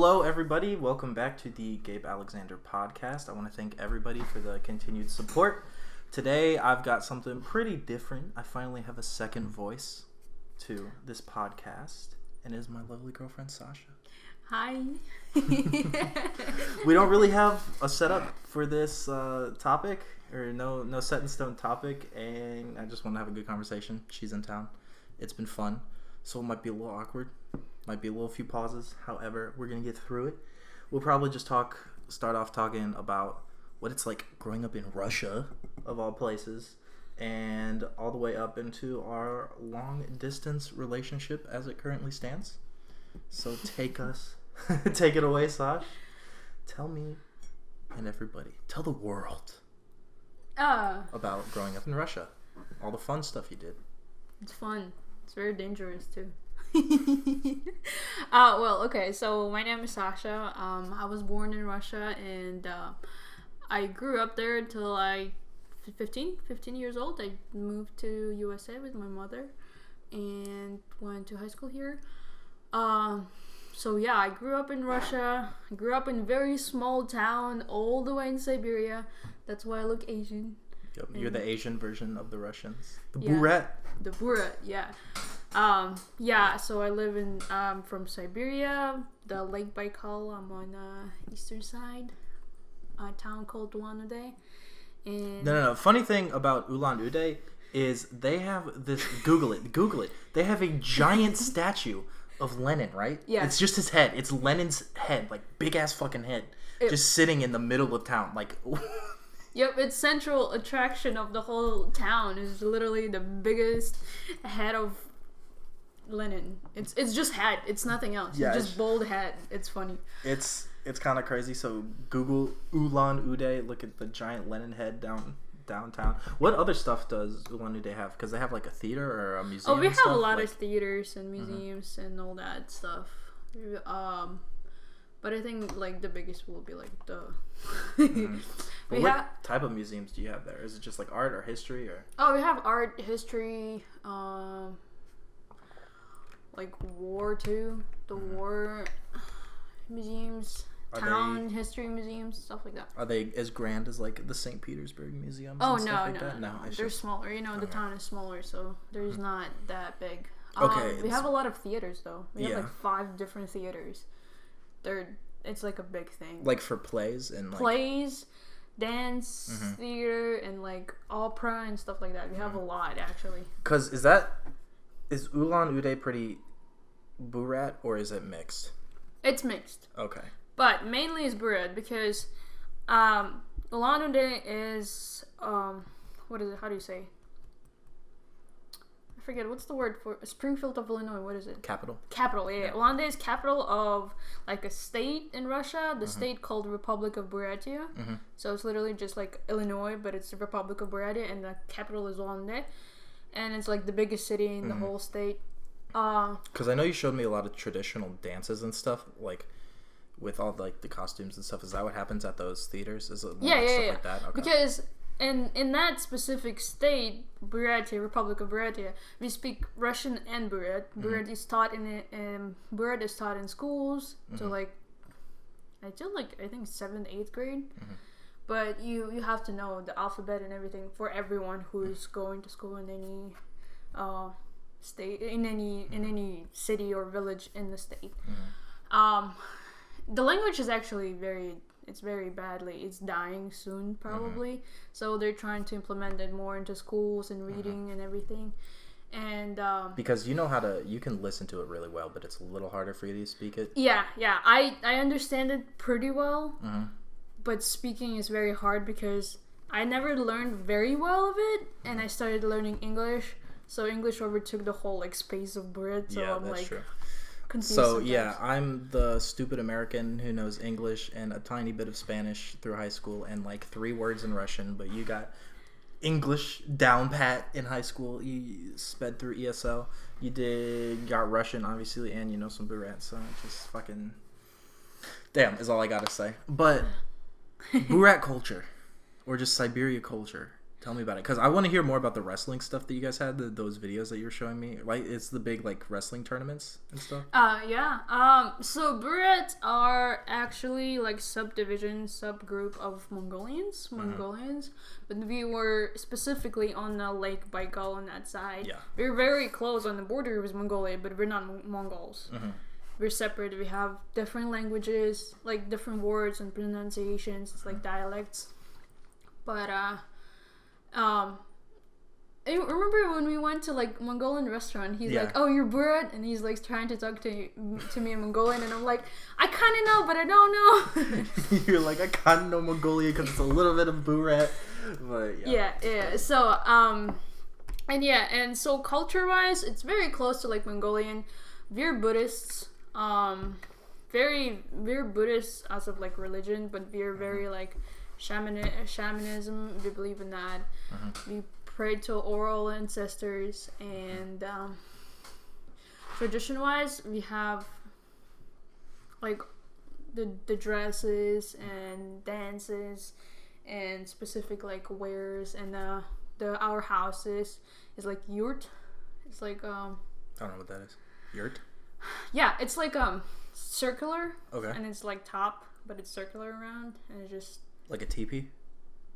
Hello, everybody. Welcome back to the Gabe Alexander podcast. I want to thank everybody for the continued support. Today, I've got something pretty different. I finally have a second voice to this podcast, and it is my lovely girlfriend, Sasha. Hi. We don't really have a setup for this topic, or no set in stone topic, and I just want to have a good conversation. She's in town. It's been fun, so it might be a little awkward. Might be a little few pauses. However, we're going to get through it. We'll probably just start off talking about what it's like growing up in Russia, of all places, and all the way up into our long distance relationship as it currently stands. So take it away, Sash. Tell me and everybody, tell the world about growing up in Russia. All the fun stuff you did. It's fun. It's very dangerous too. Okay, so my name is Sasha. I was born in Russia, and I grew up there until I 15 years old. I moved to USA with my mother and went to high school here. So yeah, I grew up in Russia. I grew up in a very small town all the way in Siberia. That's why I look Asian. Yep, you're the Asian version of the Russians. The Burat. The Burat, yeah. So I live in from Siberia, the Lake Baikal. I'm on the eastern side, a town called Ulan-Ude. And No. Funny thing about Ulan-Ude is they have this. Google it. They have a giant statue of Lenin, right? Yeah. It's just his head. It's Lenin's head, like big ass fucking head, just sitting in the middle of town, like. Yep, it's central attraction of the whole town. Is literally the biggest head of Lenin. It's just head. It's nothing else. Yeah, it's just bold head. It's funny. It's kind of crazy. So Google Ulan-Ude. Look at the giant Lenin head downtown. What other stuff does Ulan-Ude have? Because they have like a theater or a museum. Oh, we have a lot of theaters and museums and all that stuff. But I think like the biggest will be like the. What type of museums do you have there? Is it just like art or history or? Oh, we have art, history, like war too. The war museums, history museums, stuff like that. Are they as grand as like the St. Petersburg museums? Oh, and stuff no, like that? No. They're smaller. The town is smaller, so there's not that big. Okay. We have a lot of theaters though. We have like 5 different theaters. It's like a big thing. Like for plays and like... plays, dance, theater, and like opera and stuff like that. We have a lot actually. Cause is Ulan-Ude pretty Burat or is it mixed? It's mixed. Okay. But mainly it's Burat because Ulan-Ude is what is it? How do you say? I forget what's the word for Springfield of Illinois. What is it? Capital, yeah. Ulan-Ude is capital of like a state in Russia, the state called Republic of Buryatia. So it's literally just like Illinois, but it's the Republic of Buryatia, and the capital is Ulan-Ude, and it's like the biggest city in the whole state. Because I know you showed me a lot of traditional dances and stuff, like with all like the costumes and stuff. Is that what happens at those theaters? Is it stuff like that? Okay. Because in that specific state, Buryatia, Republic of Buryatia, we speak Russian and Burat. Burat is taught in schools to like I think 7th, 8th grade. But you have to know the alphabet and everything for everyone who's going to school in any state, in any city or village in the state. The language is actually very badly. It's dying soon, probably. So they're trying to implement it more into schools and reading and everything. And because you can listen to it really well, but it's a little harder for you to speak it. Yeah. I understand it pretty well, but speaking is very hard because I never learned very well of it, and I started learning English. So English overtook the whole like space of Burat. So I'm like. True. So sometimes. I'm the stupid American who knows English and a tiny bit of Spanish through high school and like 3 words in Russian, but you got English down pat in high school. You sped through ESL. You got Russian obviously, and you know some Burat, so just fucking damn is all I gotta say. But Burat culture or just Siberia culture Tell me about it, because I want to hear more about the wrestling stuff that you guys had. Those videos that you were showing me, right? It's the big like wrestling tournaments and stuff. Yeah. So Burats are actually like subgroup of Mongolians, but we were specifically on the Lake Baikal on that side. Yeah. We're very close on the border with Mongolia, but we're not Mongols. We're separate. We have different languages, like different words and pronunciations. It's like dialects. But I remember when we went to like Mongolian restaurant, he's like, "Oh, you're Burat," and he's like trying to talk to me in Mongolian, and I'm like, "I kind of know, but I don't know." You're like, I kind of know Mongolia because it's a little bit of Burat, but yeah. So and so culture-wise, it's very close to like Mongolian. We're Buddhists. We're Buddhists as of like religion, but we're very like shamanism. We believe in that. We pray to oral ancestors, and tradition-wise, we have like the dresses and dances and specific like wares, and our houses is like yurt. It's like I don't know what that is. Yurt. Yeah, it's like circular. Okay. And it's like top, but it's circular around, and it's just like a teepee.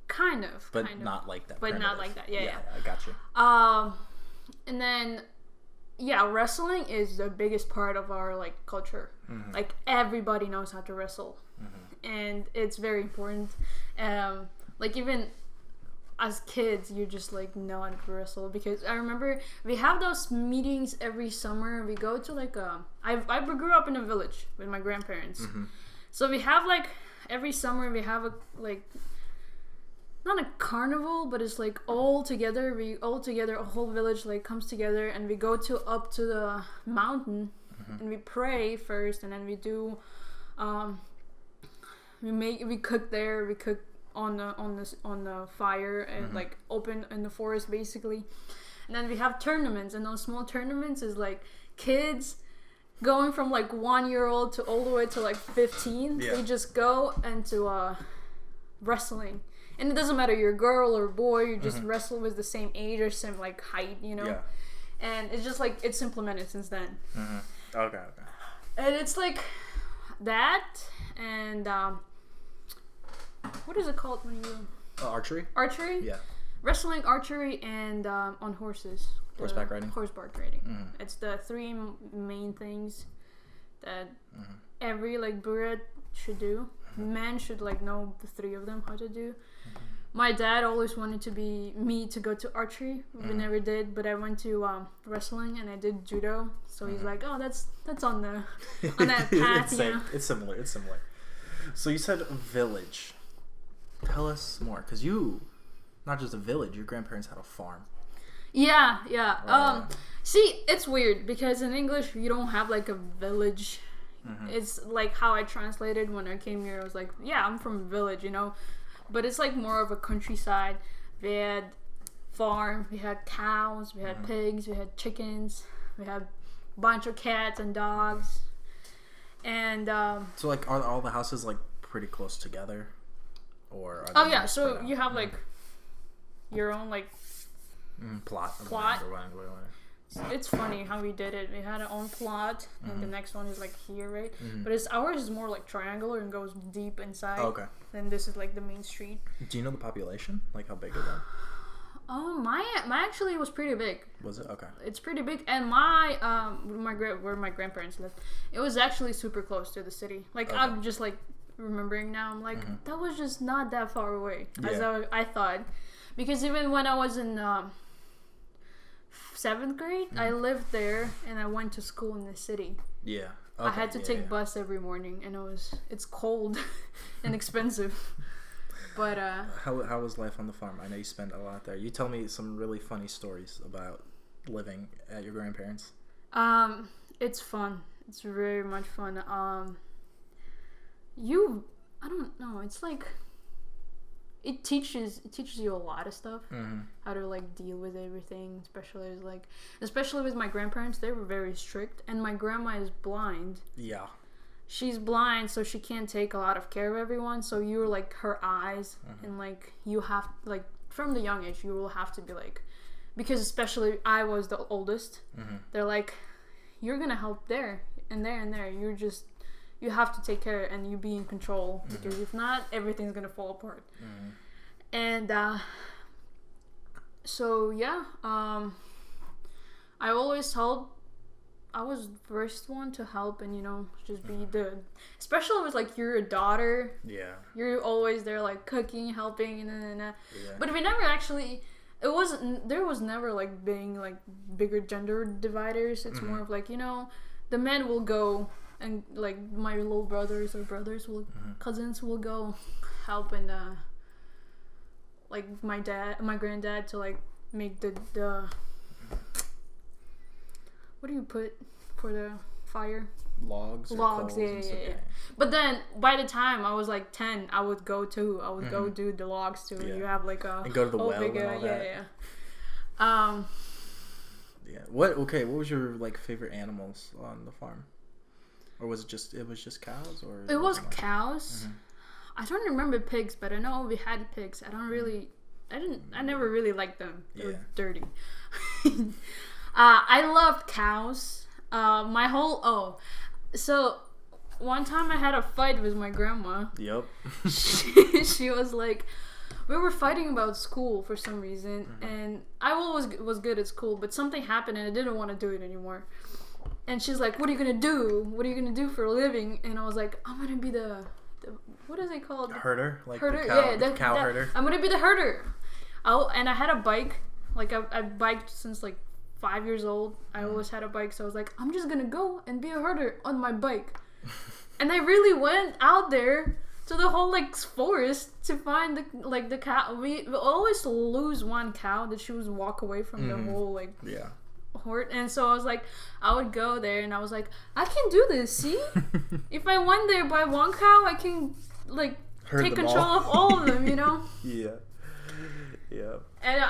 Kind of. Not like that. But primitive. not like that. Yeah. I got you. And then wrestling is the biggest part of our like culture. Like everybody knows how to wrestle, and it's very important. Like even as kids, you just like know how to wrestle, because I remember we have those meetings every summer. We go to like I grew up in a village with my grandparents, so we have like every summer we have a like not a carnival, but it's like all together. A whole village like comes together, and we go up to the mountain, and we pray first, and then we do we cook there. We cook on the fire and like open in the forest basically, and then we have tournaments, and those small tournaments is like kids going from like 1-year-old to all the way to like 15. They just go into wrestling, and it doesn't matter you're a girl or a boy, you just wrestle with the same age or same like height, and it's just like it's implemented since then. Okay. And it's like that, and what is it called when you archery? Yeah. Wrestling, archery, and on horses. Horseback riding. It's the three main things that every like Burat should do. Men should like know the three of them how to do. My dad always wanted me to go to archery. We never did, but I went to wrestling, and I did judo. So he's like, "Oh, that's on that path." It's similar. So you said village. Tell us more, because not just a village, your grandparents had a farm. Yeah. See, it's weird, because in English, you don't have like a village. It's like how I translated when I came here. I was like, yeah, I'm from a village, but it's like more of a countryside. We had farm, we had cows, we had pigs, we had chickens, we had a bunch of cats and dogs. And so like are all the houses like pretty close together? Or so you have like your own like plot. It's funny how we did it. We had our own plot, and the next one is like here, right? But ours is more like triangular and goes deep inside. Oh, okay. Then this is like the main street. Do you know the population? Like how big is that? Oh, my actually was pretty big. Was it? Okay. It's pretty big, and where my grandparents lived, it was actually super close to the city. Like okay. I'm just like remembering now. I'm like that was just not that far away as I thought, because even when I was in 7th grade, I lived there and I went to school in the city. Yeah. Okay. I had to take bus every morning, and it's cold and expensive. But how was life on the farm? I know you spent a lot there. You tell me some really funny stories about living at your grandparents'. It's fun. It's very much fun. I don't know. It's like it teaches you a lot of stuff. How to like deal with everything, especially with my grandparents. They were very strict, and my grandma is blind. Yeah. She's blind, so she can't take a lot of care of everyone. So you're like her eyes, and like you have like from the young age, you will have to be like, because especially I was the oldest. They're like, you're gonna help there and there and there. You have to take care and you be in control, because if not, everything's gonna fall apart. And so yeah, I always helped. I was the first one to help, and just be especially with like you're a daughter. Yeah. You're always there, like cooking, helping, and yeah. But we never actually. There was never like being like bigger gender dividers. It's more of like the men will go and like my little brothers cousins will go help, and like my granddad to like make the what do you put for the fire? Logs, yeah. But then by the time I was like 10, I would go too. I would go do the logs too. Yeah. You have like a and go to the well big, and all that. Yeah. What was your like favorite animals on the farm? Or was it just cows, or it was cows. I don't remember pigs, but I know we had pigs. I never really liked them. They were dirty. I loved cows. So one time I had a fight with my grandma. Yep. She was like, we were fighting about school for some reason, and I always was good at school, but something happened and I didn't want to do it anymore. And she's like, what are you gonna do? What are you gonna do for a living? And I was like, I'm gonna be the what is it called? Herder, like herder. The cow herder. I'm gonna be the herder. And I had a bike. Like I biked since like 5 years old. I always had a bike, so I was like, I'm just gonna go and be a herder on my bike. And I really went out there to the whole like forest to find the cow. We always lose one cow that she would walk away from the whole like horde. And so I was like, I would go there and I was like, I can do this. See, if I went there by one cow, I can like take control of all of them. Yeah. And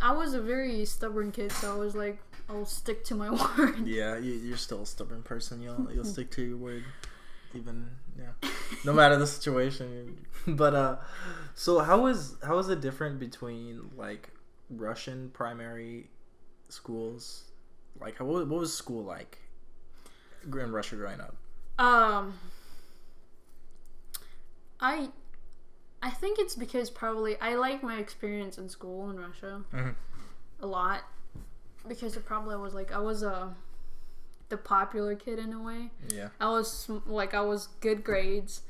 I was a very stubborn kid, so I was like, I'll stick to my word. Yeah, you're still a stubborn person. You'll stick to your word, even no matter the situation. But so how is it different between like Russian primary schools? Like what was school like in Russia growing up? I think it's because probably I like my experience in school in Russia a lot, because I was the popular kid in a way. Yeah. I was good grades,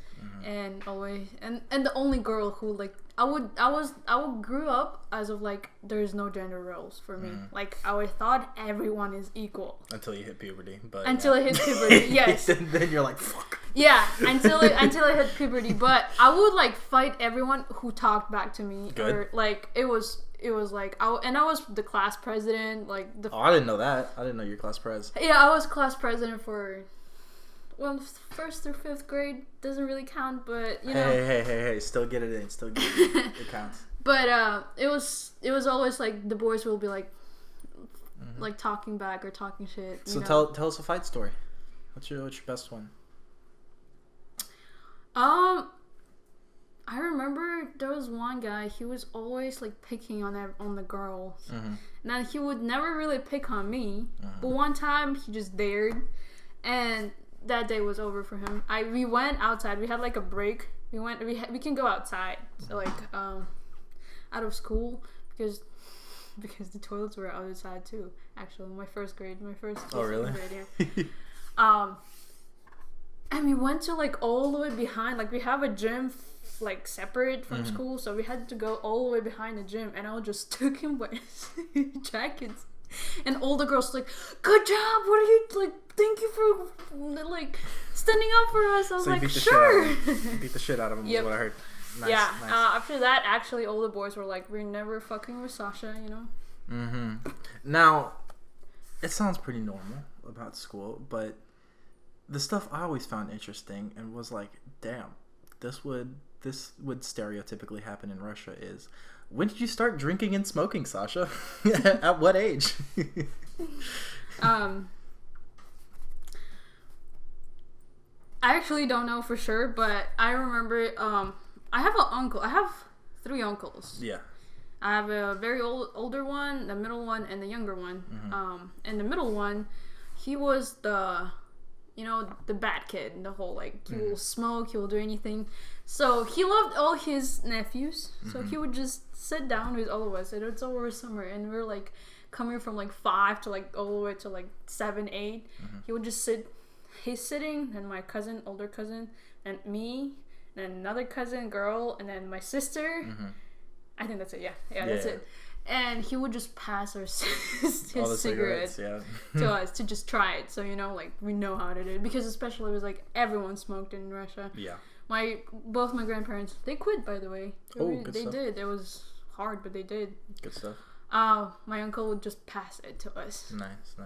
and always and the only girl who like I would grew up as of like there's no gender roles for me. Like I thought everyone is equal until you hit puberty. But I hit puberty, yes. then you're like fuck. Yeah, until I hit puberty. But I would like fight everyone who talked back to me. Good. Or like it was like I was the class president. Like I didn't know that. I didn't know you're class pres. Yeah, I was class president for. Well, 1st through 5th grade doesn't really count, but Hey! Still get it in. It counts. But it was always like the boys will be like, like talking back or talking shit. So tell us a fight story. What's your best one? I remember there was one guy. He was always like picking on the girls. Now he would never really pick on me, but one time he just dared, and that day was over for him. We went outside. We had like a break. We can go outside. So like out of school because the toilets were outside too. Actually, my first grade. Oh really? Grade, yeah. And we went to like all the way behind. Like we have a gym like separate from school, so we had to go all the way behind the gym. And I just took him by his jackets. And all the girls like, good job, what are you like, thank you for like standing up for us. I was like, sure. You beat the shit out of him. Is what I heard. Nice, yeah. Nice. After that, actually all the boys were like, we're never fucking with Sasha, Now it sounds pretty normal about school, but the stuff I always found interesting and was like, damn, this would stereotypically happen in Russia is, when did you start drinking and smoking, Sasha? At what age? I actually don't know for sure, but I remember I have an uncle. I have 3 uncles. Yeah. I have a very older one, the middle one, and the younger one. And the middle one, he was the bad kid. The whole he will smoke, he will do anything. So he loved all his nephews. So he would just sit down with all of us, and it's over summer, and we're like coming from 5 to all the way to 7, 8. He would just sit. He's sitting, and my cousin, older cousin, and me, and another cousin, girl, and then my sister. I think that's it. Yeah, that's it. And he would just pass his cigarettes to us to just try it. So we know how to do it, because especially it was everyone smoked in Russia. Yeah. Both my grandparents, they quit, by the way. They did. It was hard, but they did. Good stuff. My uncle would just pass it to us. Nice.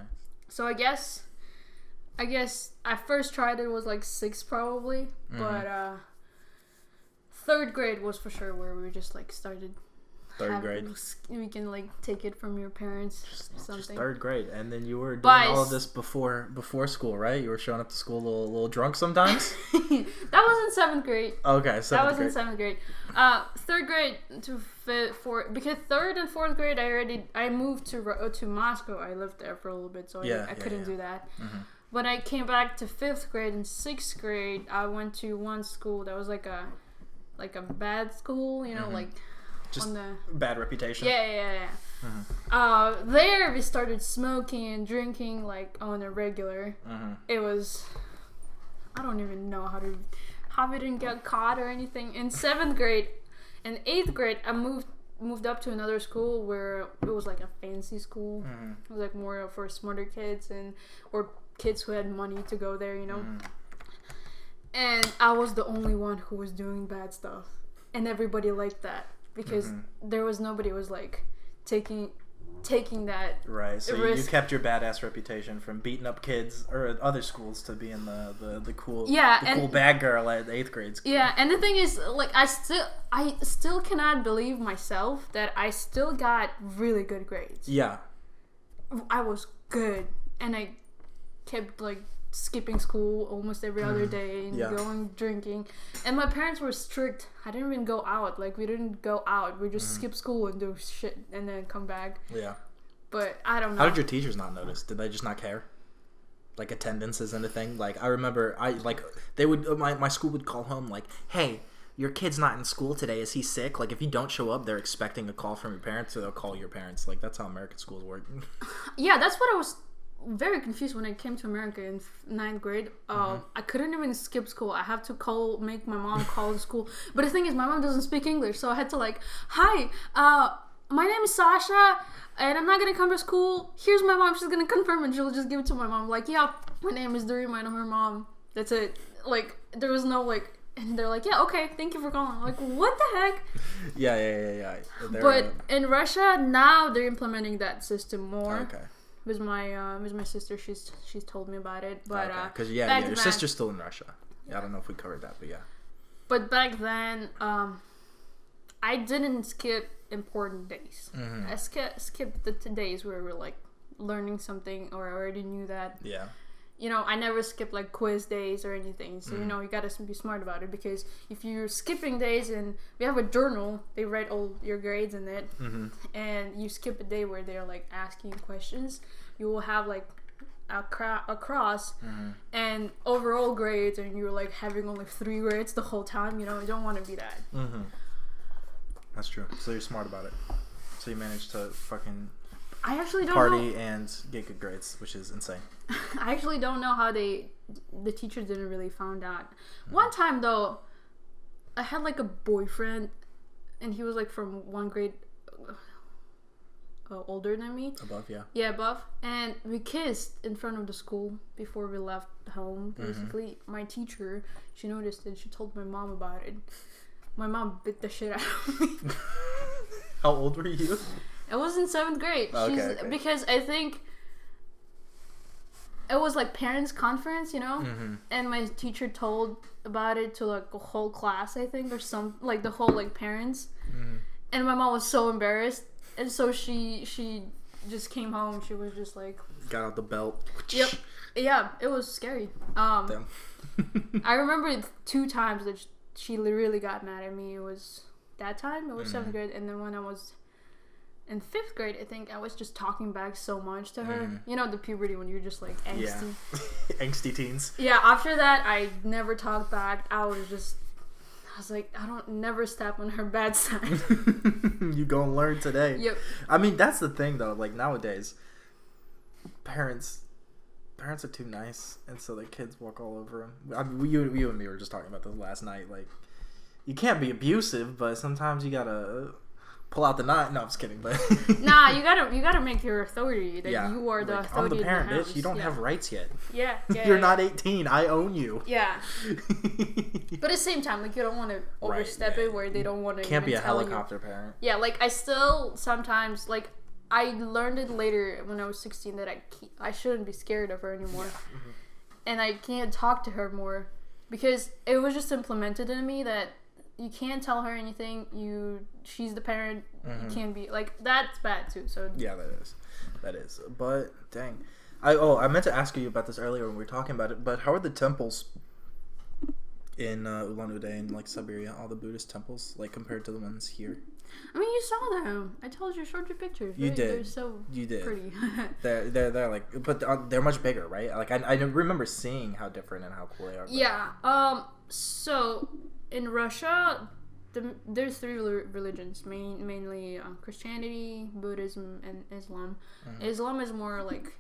So I guess I first tried it was 6 probably, but 3rd grade was for sure where we just started. 3rd grade. We can take it from your parents. Something. Just 3rd grade, and then you were doing all of this before school, right? You were showing up to school a little drunk sometimes. That was in 7th grade. Okay, 7th grade. That was in 7th grade. 3rd grade to 4th, because 3rd and 4th grade I moved to Moscow. I lived there for a little bit, so I couldn't do that. When I came back to 5th grade and 6th grade, I went to one school that was like a bad school, Just on the bad reputation. Yeah. There we started smoking and drinking on a regular. It was, I don't even know how we didn't get caught or anything. In 7th grade and 8th grade, I moved up to another school where it was a fancy school. It was more for smarter kids or kids who had money to go there, And I was the only one who was doing bad stuff, and everybody liked that. Because there was nobody who was taking that right. So you kept your badass reputation from beating up kids or at other schools to being the cool cool bad girl at 8th grade school. Yeah, and the thing is, I still cannot believe myself that I still got really good grades. Yeah, I was good, and I kept skipping school almost every other day and going drinking, and my parents were strict. I didn't even go out. We didn't go out. We just skip school and do shit and then come back. Yeah, but I don't know. How did your teachers not notice? Did they just not care? Attendance isn't a thing. I remember they would my school would call home hey, your kid's not in school today, is he sick? If you don't show up, they're expecting a call from your parents, so they'll call your parents. That's how American schools work. Yeah, that's what I was very confused when I came to America in 9th grade. I couldn't even skip school. I have to make my mom call the school. But the thing is, my mom doesn't speak English, so I had to hi, my name is Sasha, and I'm not gonna come to school. Here's my mom. She's gonna confirm, and she'll just give it to my mom. Yeah, my name is Durima, and I'm her mom. That's it. There was no and they're yeah, okay, thank you for calling. What the heck? Yeah. But in Russia now they're implementing that system more. Okay. With my sister, she's told me about it, but because your sister's still in Russia. Yeah, I don't know if we covered that, but yeah. But back then, I didn't skip important days. I skipped the days where we were learning something, or I already knew that. Yeah. I never skipped quiz days or anything. So you gotta be smart about it, because if you're skipping days and we have a journal, they write all your grades in it, and you skip a day where they're asking you questions, you will have a cross and overall grades, and you're having only 3 grades the whole time. You don't want to be that. That's true. So you're smart about it. So you managed to fucking I actually don't party know. and get good grades, which is insane. I actually don't know how the teachers didn't really found out. One time though, I had a boyfriend, and he was from 1 grade older than me. Above, yeah. Yeah, above. And we kissed in front of the school before we left home, basically. My teacher, she noticed it. She told my mom about it. My mom bit the shit out of me. How old were you? I was in 7th grade. Okay. Because I think it was parents' conference, and my teacher told about it to a whole class, I think, or some the whole parents. And my mom was so embarrassed, and so she just came home. She was just got out the belt. Yep. Yeah, it was scary. Damn. I remember 2 times that she really got mad at me. It was that time. It was 7th grade, and then when I was in 5th grade, I think I was just talking back so much to her. You know, the puberty when you're just like angsty. Yeah. Angsty teens. Yeah, after that, I never talked back. I was like, I don't never step on her bad side. You gonna learn today. Yep. I mean, that's the thing though. Like nowadays, parents are too nice, and so the kids walk all over them. I mean, you and me were just talking about this last night. Like, you can't be abusive, but sometimes you gotta pull out the knife. No, I'm just kidding. But nah, you gotta make your authority that you are the like, authority. I'm the parent, in the house. bitch. You don't have rights yet. Yeah. You're not 18. I own you. Yeah. But at the same time, like, you don't want to overstep it where they don't want to. Can't be a helicopter parent. Yeah, like, I still sometimes, like, I learned it later when I was 16 that I shouldn't be scared of her anymore. Yeah. And I can't talk to her more because it was just implemented in me that you can't tell her anything. She's the parent. You can't be like, that's bad too. So yeah, that is. But dang, I meant to ask you about this earlier when we were talking about it. But how are the temples in Ulan-Ude and like Siberia? All the Buddhist temples, like compared to the ones here? I mean, you saw them. I told you, I showed you pictures. Right? You did. They're so pretty. they're like, but they're much bigger, right? Like I remember seeing how different and how cool they are. Yeah. So in Russia, there's 3 religions, mainly Christianity, Buddhism, and Islam. Islam is more like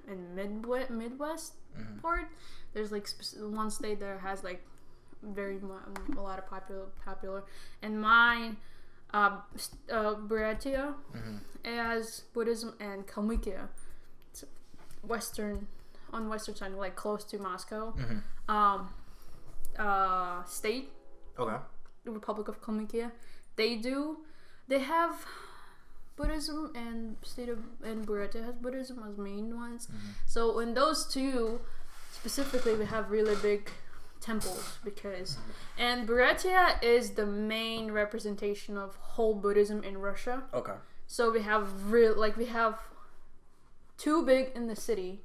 in Midwest part. There's like one state that has like a lot of popular, and mine. Buryatia as Buddhism, and Kalmykia, it's western side, like close to Moscow, state. Okay. The Republic of Kalmykia. They have Buddhism, and and Buryatia has Buddhism as main ones. So in those 2 specifically, we have really big temples and Buryatia is the main representation of whole Buddhism in Russia. Okay. So we have 2 big in the city.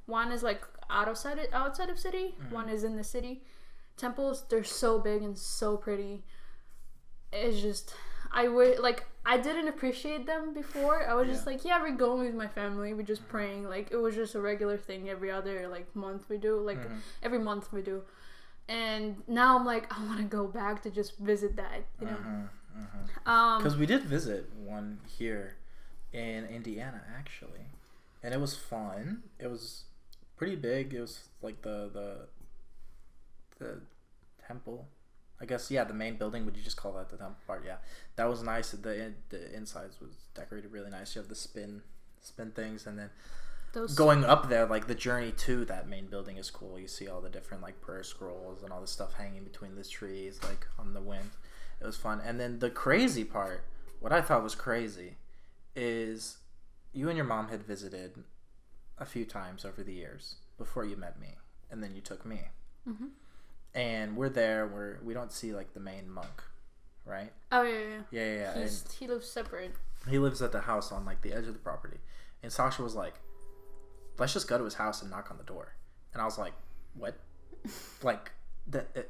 One is like outside of city. One is in the city. Temples, they're so big and so pretty. It's just I didn't appreciate them before. I was just like, we're going with my family. We're just praying. Like, it was just a regular thing every other month we do. Like every month we do. And now I'm like, I want to go back to just visit that, you know. Because we did visit one here in Indiana, actually, and it was fun. It was pretty big. It was like the temple, I guess. Yeah, the main building. Would you just call that the temple part? Yeah, that was nice. The insides was decorated really nice. You have the spin things, and then going up there, like the journey to that main building is cool. You see all the different like prayer scrolls and all the stuff hanging between the trees, like on the wind. It was fun. And then the crazy part, what I thought was crazy, is you and your mom had visited a few times over the years before you met me, and then you took me. And we're there. We don't see like the main monk, right? Oh yeah. Yeah. He lives separate. He lives at the house on like the edge of the property, and Sasha was like, let's just go to his house and knock on the door. And I was like, what? Like,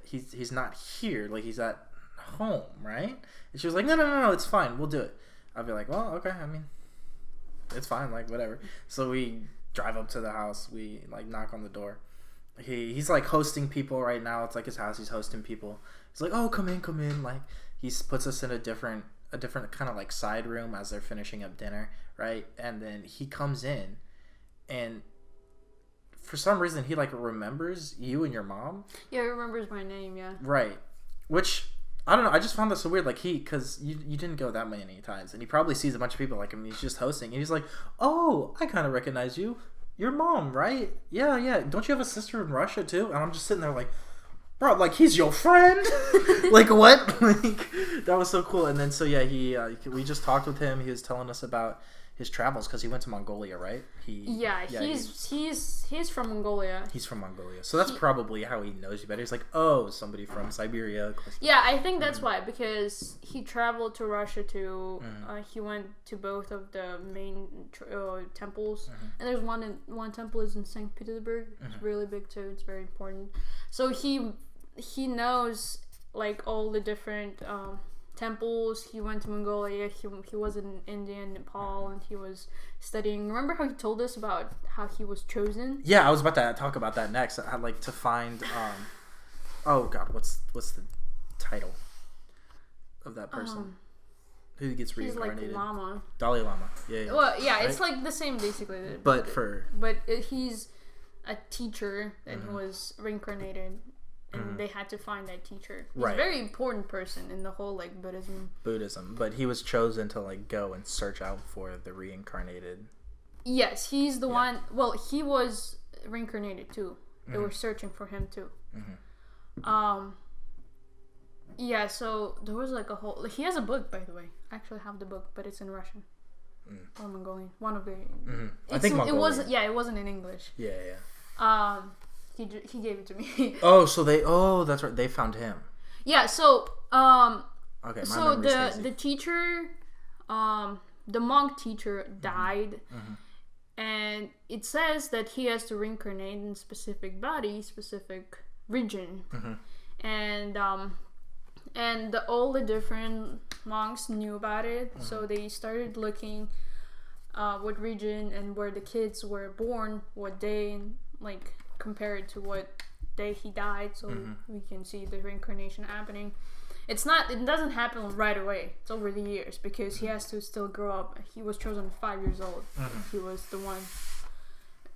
he's not here. Like, he's at home, right? And she was like, no, it's fine. We'll do it. I'd be like, well, okay. I mean, it's fine. Like, whatever. So we drive up to the house. We, like, knock on the door. He's, like, hosting people right now. It's, like, his house. He's hosting people. He's like, oh, come in. Like, he puts us in a different kind of, like, side room as they're finishing up dinner, right? And then he comes in. And for some reason, he, like, remembers you and your mom. Yeah, he remembers my name, yeah. Right. Which, I don't know, I just found that so weird. Like, because you didn't go that many times. And he probably sees a bunch of people, like, I mean, he's just hosting. And he's like, oh, I kind of recognize you. Your mom, right? Yeah. Don't you have a sister in Russia, too? And I'm just sitting there like, bro, like, he's your friend? Like, what? Like, that was so cool. And then, so, yeah, we just talked with him. He was telling us about his travels because he went to Mongolia, right? He's from Mongolia. He's from Mongolia, so that's probably how he knows you better. He's like, oh, somebody from Siberia. Yeah, I think that's why, because he traveled to Russia too. He went to both of the main temples, and there's one temple is in St. Petersburg. It's really big too. It's very important. So he knows like all the different temples. He went to Mongolia. He was in India and Nepal, and he was studying. Remember how he told us about how he was chosen? Yeah, I was about to talk about that next. I'd like to find. Oh God, what's the title of that person? Who gets reincarnated? He's like Lama. Dalai Lama. Yeah. Well, yeah, right? it's like the same basically. But he's a teacher that was reincarnated, and they had to find that teacher. He's a very important person in the whole like Buddhism. But he was chosen to like go and search out for the reincarnated. Yes, he's the one. Well, he was reincarnated too. They were searching for him too. Yeah, so there was like a whole. He has a book, by the way. I actually have the book, but it's in Russian or Mongolian. One of the. I think Mongolian. It wasn't. Yeah, it wasn't in English. Yeah. He gave it to me. Oh, so they. Oh, that's right. They found him. Yeah. So Okay. My so the teacher, the monk teacher died, and it says that he has to reincarnate in specific body, specific region, and all the different monks knew about it, so they started looking what region and where the kids were born, what day, and like compared to what day he died, so we can see the reincarnation happening. It doesn't happen right away. It's over the years because he has to still grow up. He was chosen 5 years old. He was the one.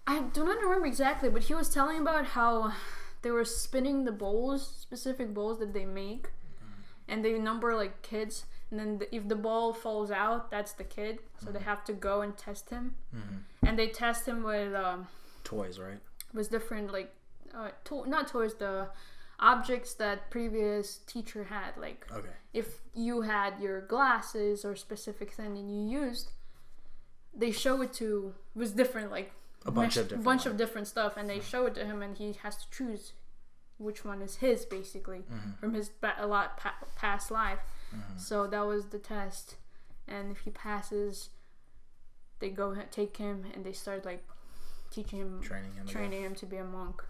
I do not remember exactly, but he was telling about how they were spinning the bowls, specific bowls that they make, and they number like kids, and then if the ball falls out, that's the kid, so they have to go and test him, and they test him with toys, right? With different like not toys, the objects that previous teacher had, like if you had your glasses or specific thing and you used, they show it to with different like a bunch of different stuff, and they show it to him, and he has to choose which one is his, basically, from his past life. So that was the test, and if he passes, they go take him and they start like teaching him, training him to be a monk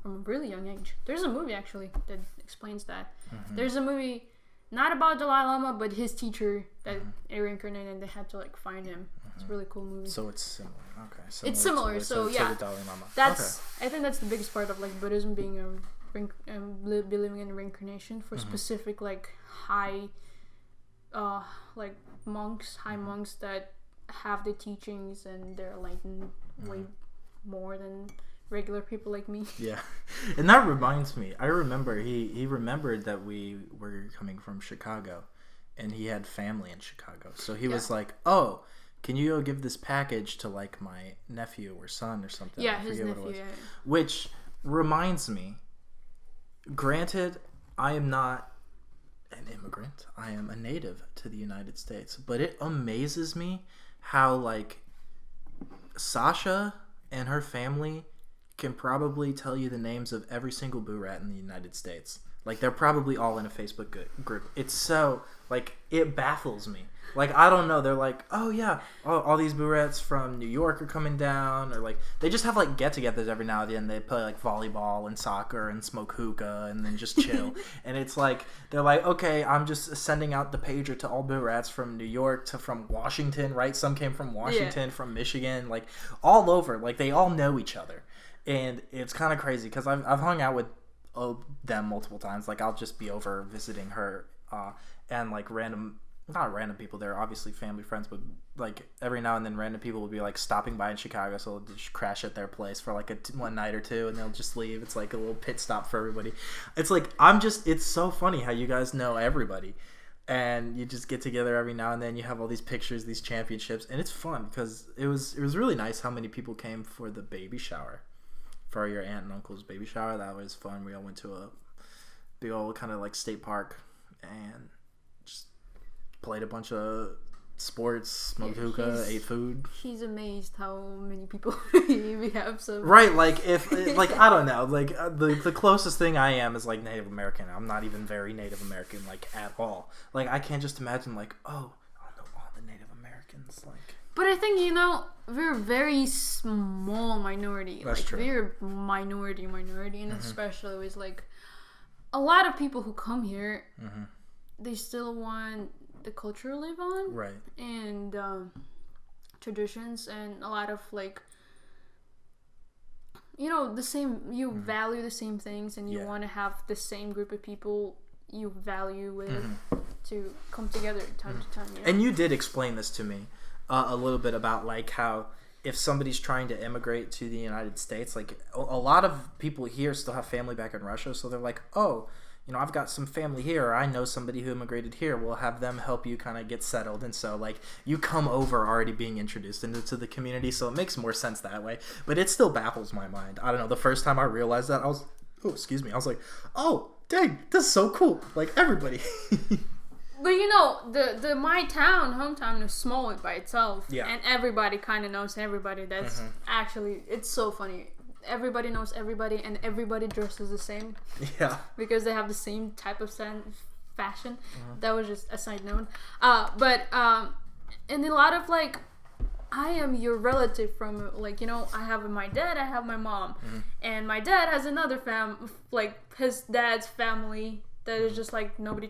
from a really young age. There's a movie actually that explains that. There's a movie not about Dalai Lama, but his teacher that reincarnated, and they had to like find him. It's a really cool movie. So it's similar. Okay. It's similar. So yeah, to the Dalai Lama. That's I think that's the biggest part of like Buddhism, being believing in reincarnation for specific like high, like monks, high monks that have the teachings and they're enlightened way more than regular people like me. Yeah. And that reminds me, I remember he remembered that we were coming from Chicago, and he had family in Chicago, so he was like, oh, can you go give this package to like my nephew or son or something? Yeah, his nephew. Yeah. Which reminds me, granted, I am not an immigrant. I am a native to the United States, but it amazes me how like Sasha and her family can probably tell you the names of every single boo rat in the United States. Like, they're probably all in a Facebook group. It's so, like, it baffles me. Like, I don't know. They're like, oh, yeah, all these boo rats from New York are coming down. Or, like, they just have, like, get-togethers every now and then. They play, like, volleyball and soccer and smoke hookah and then just chill. And it's like, they're like, okay, I'm just sending out the pager to all boo rats from New York to from Washington, right? Some came from Washington, from Michigan, like, all over. Like, they all know each other. And it's kind of crazy because I've hung out with them multiple times. Like, I'll just be over visiting her and like not random people, they're obviously family friends, but like every now and then random people will be like stopping by in Chicago, so they'll just crash at their place for like one night or two, and they'll just leave. It's like a little pit stop for everybody. It's like it's so funny how you guys know everybody, and you just get together every now and then. You have all these pictures, these championships, and it's fun because it was really nice how many people came for the baby shower. For your aunt and uncle's baby shower. That was fun. We all went to a big old kind of like state park and just played a bunch of sports, smoked hookah, ate food. She's amazed how many people we have. So right, like if like I don't know, like the closest thing I am is like Native American. I'm not even very Native American like at all. Like I can't just imagine like, oh, I know all the Native Americans like. But I think, we're a very small minority. That's true. We're minority, and especially with, like, a lot of people who come here, they still want the culture to live on, right? And traditions, and a lot of like, you know, the same. You value the same things, and you want to have the same group of people you value with to come together time to time. You know? And you did explain this to me a little bit about like how if somebody's trying to immigrate to the United States, like a lot of people here still have family back in Russia, so they're like, oh, you know, I've got some family here, or I know somebody who immigrated here. We'll have them help you kind of get settled. And so, like, you come over already being introduced into the community, so it makes more sense that way. But it still baffles my mind. I don't know. The first time I realized that, I was like, oh, dang, this is so cool. Like, everybody. But, you know, the my hometown is small by itself. Yeah. And everybody kind of knows everybody. That's actually, it's so funny. Everybody knows everybody, and everybody dresses the same. Yeah. Because they have the same type of fashion. That was just a side note. But and a lot of like, I am your relative from like, you know, I have my dad, I have my mom, and my dad has another like his dad's family that is just like nobody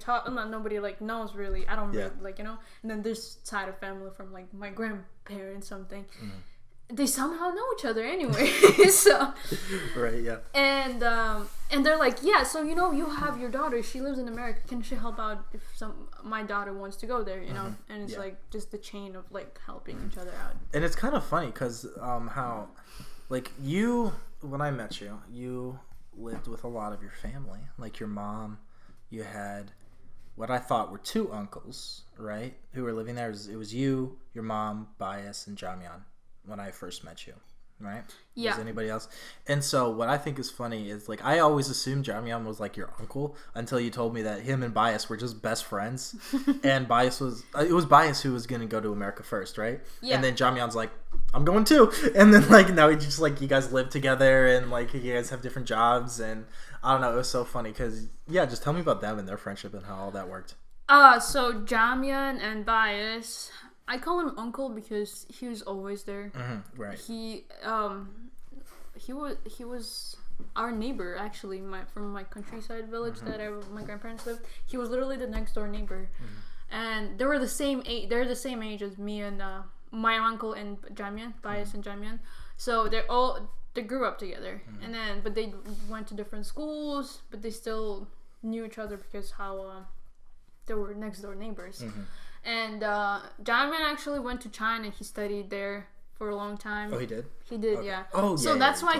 like knows really. I don't really like, you know. And then this side of family from like my grandparents something. They somehow know each other anyway. So right, yeah. And they're like, yeah, so you know, you have your daughter, she lives in America, can she help out if my daughter wants to go there, you know? And it's like just the chain of like helping each other out. And it's kind of funny because how like when I met you lived with a lot of your family, like your mom. You had what I thought were two uncles, right, who were living there. It was you, your mom, Bias, and Jamyan when I first met you, right? Yeah. Was anybody else? And so what I think is funny is, like, I always assumed Jamyan was, like, your uncle until you told me that him and Bias were just best friends. And it was Bias who was going to go to America first, right? Yeah. And then Jamyan's like, I'm going too. And then, like, now he just, like, you guys live together and, like, you guys have different jobs. And I don't know, it was so funny because, yeah, just tell me about them and their friendship and how all that worked. So Jamyan and Bias, I call him uncle because he was always there. Right. He was our neighbor actually, from my countryside village that my grandparents lived. He was literally the next door neighbor, and they were the same age. They're the same age as me and my uncle and Jamyan, Bias and Jamyan. So they grew up together, but they went to different schools, but they still knew each other because how they were next door neighbors. And Jamyan actually went to China. He studied there for a long time. Oh, he did? He did, okay. Yeah. Oh, so that's why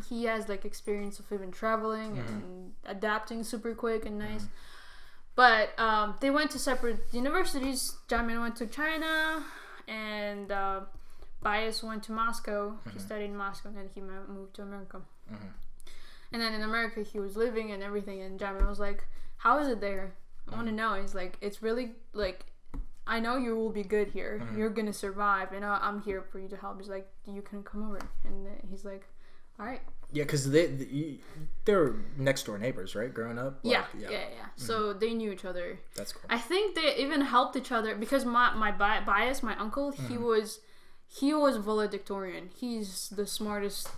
he has like experience of even traveling and adapting super quick and nice. But they went to separate universities. Jamyan went to China, and Bias went to Moscow. He studied in Moscow, and then he moved to America. And then in America, he was living and everything. And Jamyan was like, "How is it there? I want to know." He's like, "It's really like." I know you will be good here. You're gonna survive, and I'm here for you to help. He's like, you can come over, and he's like, all right. Yeah, because they're next door neighbors, right? Growing up. Like, yeah. So they knew each other. That's cool. I think they even helped each other because my Bias, my uncle, he was valedictorian. He's the smartest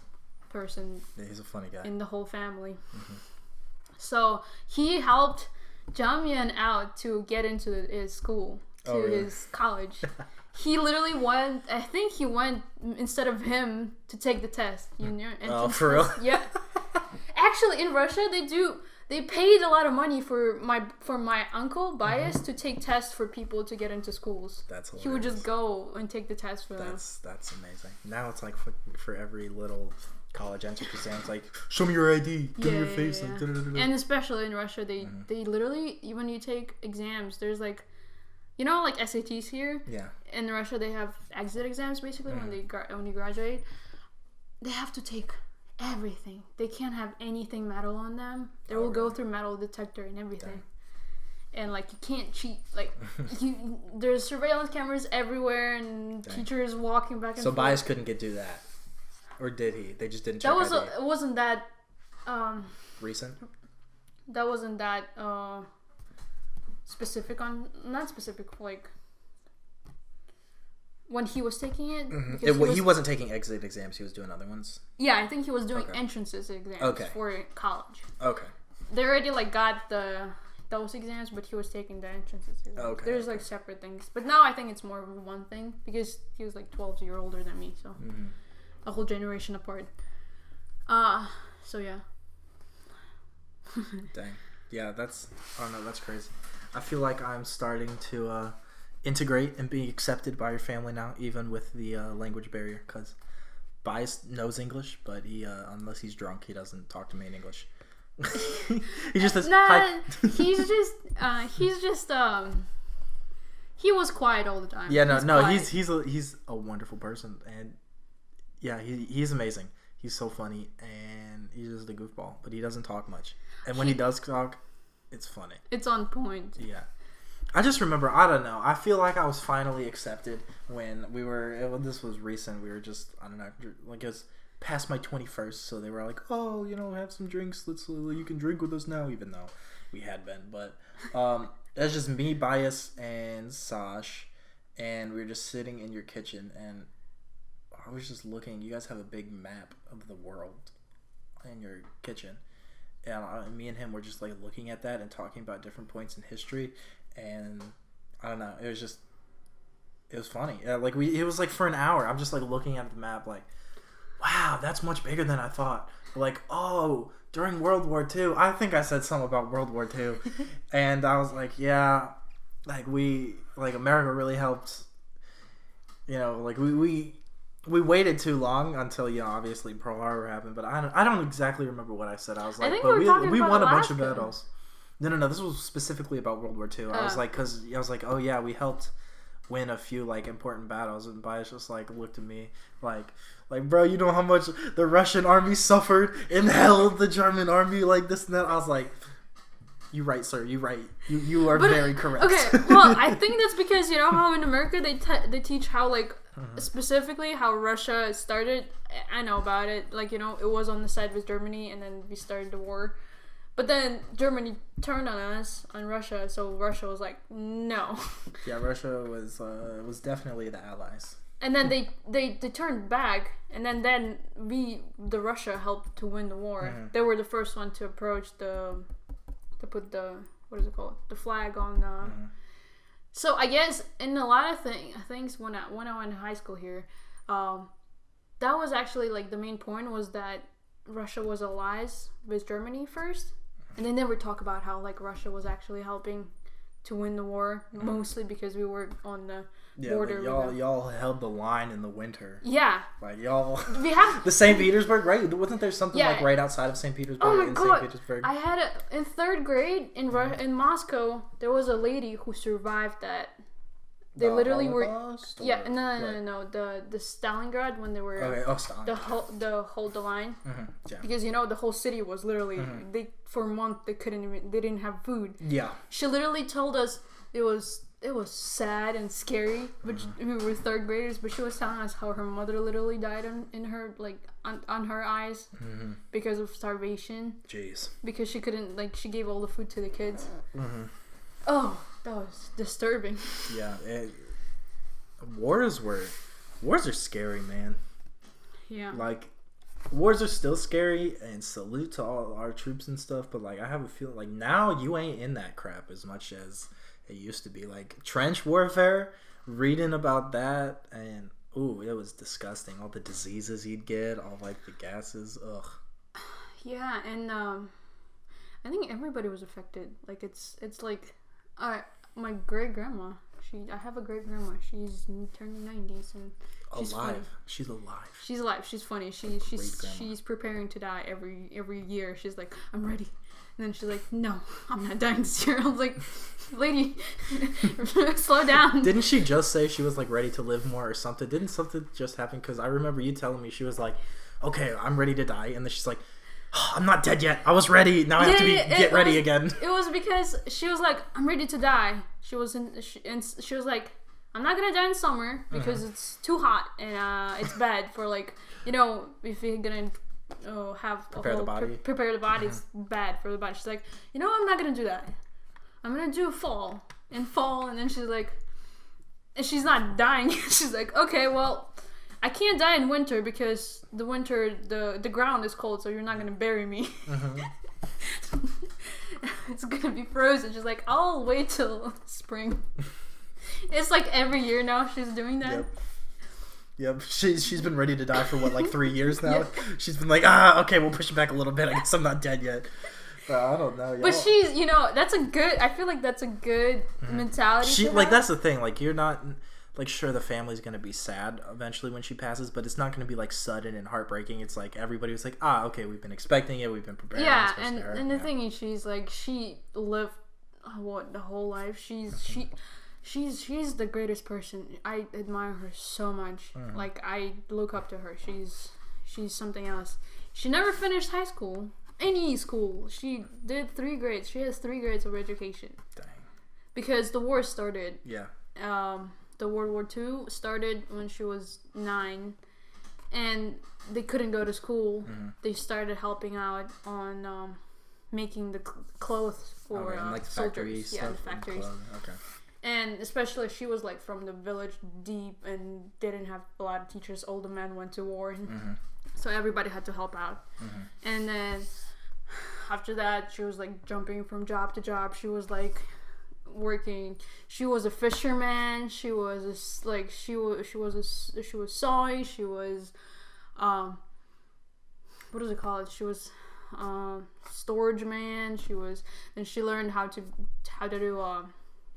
person. Yeah, he's a funny guy in the whole family. So he helped Jamyan out to get into his school. His college. He literally went, I think he went instead of him to take the test. You know? For real? Yeah. Actually, in Russia, they paid a lot of money for my uncle, Bias, to take tests for people to get into schools. That's hilarious. He would just go and take the test for them. That's amazing. Now it's like for every little college entrance exam, it's like, show me your ID, give me your face. Yeah. Like, and especially in Russia, they literally, when you take exams, there's like, you know, like SATs here. Yeah. In Russia, they have exit exams basically when you graduate. They have to take everything. They can't have anything metal on them. They will go through metal detector and everything. Dang. And like you can't cheat. Like there's surveillance cameras everywhere and teachers walking back and forth. So Bias couldn't do that, or did he? They just didn't check ID. It wasn't that recent. That wasn't that. Specific on not specific like when he was taking it. He wasn't taking exit exams. He was doing other ones. Yeah, I think he was doing entrances exams for college. Okay. They already like got the those exams, but he was taking the entrance exams. Okay. There's like separate things, but now I think it's more of one thing because he was like 12 years older than me, so a whole generation apart. So yeah. Dang. Yeah, that's crazy. I feel like I'm starting to integrate and be accepted by your family now, even with the language barrier, because Bias knows English, but he unless he's drunk, he doesn't talk to me in English. He just says hi. he's just he was quiet all the time. Yeah, he's a wonderful person, and yeah, he's amazing. He's so funny, and he's just a goofball, but he doesn't talk much. And when he does talk, it's funny. It's on point. Yeah. I just remember, I don't know, I feel like I was finally accepted when this was recent, we were just, I don't know, like it was past my 21st, so they were like, oh, have some drinks, you can drink with us now, even though we had been, but that's just me, Bias, and Sasha, and we were just sitting in your kitchen, and I was just looking, you guys have a big map of the world in your kitchen, and me and him were just like looking at that and talking about different points in history. And I don't know, it was funny. It was like for an hour, I'm just like looking at the map like, wow, that's much bigger than I thought. Like, oh, during World War II, I think I said something about World War II. And I was like, yeah, like America really helped, like we waited too long until, obviously Pearl Harbor happened, but I don't exactly remember what I said. I was like, but we won a bunch of battles. No. This was specifically about World War II. I was like, oh yeah, we helped win a few like important battles, and Bias just like looked at me like, bro, you know how much the Russian army suffered and held the German army like this and that. I was like, you right, sir. You right. You are very correct. Okay, well, I think that's because how in America they teach how like specifically how Russia started. I know about it. Like it was on the side with Germany, and then we started the war. But then Germany turned on Russia, so Russia was like, no. Yeah, Russia was definitely the allies. And then they turned back, and then the Russia helped to win the war. Mm-hmm. They were the first one to approach to put the, what is it called, the flag on. Mm-hmm. So I guess in a lot of things when I went to high school here, that was actually like the main point was that Russia was allies with Germany first. And they never talk about how like Russia was actually helping to win the war, mostly because we were on the border. Y'all held the line in the winter. Yeah. Like y'all. We have the St. Petersburg, right? Wasn't there something like right outside of St. Petersburg? Oh my God. St. Petersburg? I had in 3rd grade in Moscow. There was a lady who survived that. They literally were. Yeah, no. The Stalingrad when they were. Okay. Oh, Stalingrad. The hold the line. Mm-hmm. Yeah. Because the whole city was literally for a month they didn't have food. Yeah. She literally told us it was sad and scary, but we were 3rd graders. But she was telling us how her mother literally died in her on her eyes because of starvation. Jeez. Because she couldn't she gave all the food to the kids. Mm-hmm. Oh. That was disturbing. Yeah, wars are scary, man. Yeah. Like, wars are still scary, and salute to all our troops and stuff, but I have a feeling like now you ain't in that crap as much as it used to be. Like trench warfare, reading about that, and it was disgusting. All the diseases you'd get, all the gases. Ugh. Yeah, and I think everybody was affected. Like it's like. My great grandma. I have a great grandma. She's turning 90s and she's alive. Funny. She's alive. She's alive. She's funny. She's preparing to die every year. She's like, I'm ready, and then she's like, no, I'm not dying this year. I was like, lady, slow down. Didn't she just say she was ready to live more or something? Didn't something just happen? Because I remember you telling me she was like, okay, I'm ready to die, and then she's like, I'm not dead yet. I was ready. Now I have to get ready again. It was because she was like, I'm ready to die. She was like, I'm not gonna die in summer because it's too hot and it's bad for if you're gonna prepare the body. It's bad for the body. She's like, I'm not gonna do that. I'm gonna do fall, and then she's like, and she's not dying. She's like, okay, well. I can't die in winter because the ground is cold, so you're not gonna bury me. it's gonna be frozen. She's like, I'll wait till spring. It's like every year now she's doing that. Yep. She's been ready to die for what, like 3 years now? Yeah. She's been like, okay, we'll push it back a little bit. I guess I'm not dead yet. I don't know. But she's, that's a good, I feel like that's a good mentality. That's the thing. Like, you're not, like, sure the family's going to be sad eventually when she passes, but it's not going to be, like, sudden and heartbreaking. It's like everybody was like, okay, we've been expecting it. We've been preparing. Yeah, and the thing is, she's like, she lived, the whole life. She's the greatest person. I admire her so much. Like, I look up to her. She's something else. She never finished high school. Any school. She did 3 grades. She has 3 grades of education. Dang. Because the war started. Yeah. The World War II started when she was 9. And they couldn't go to school. They started helping out on making the clothes for and like the soldiers. Yeah, the factories. Okay. And especially she was like from the village deep and didn't have a lot of teachers. Older men went to war. So everybody had to help out. And then after that, she was like jumping from job to job. She was like working. She was a fisherman. She was sewing. She was what is it called? She was storage man. Then she learned how to do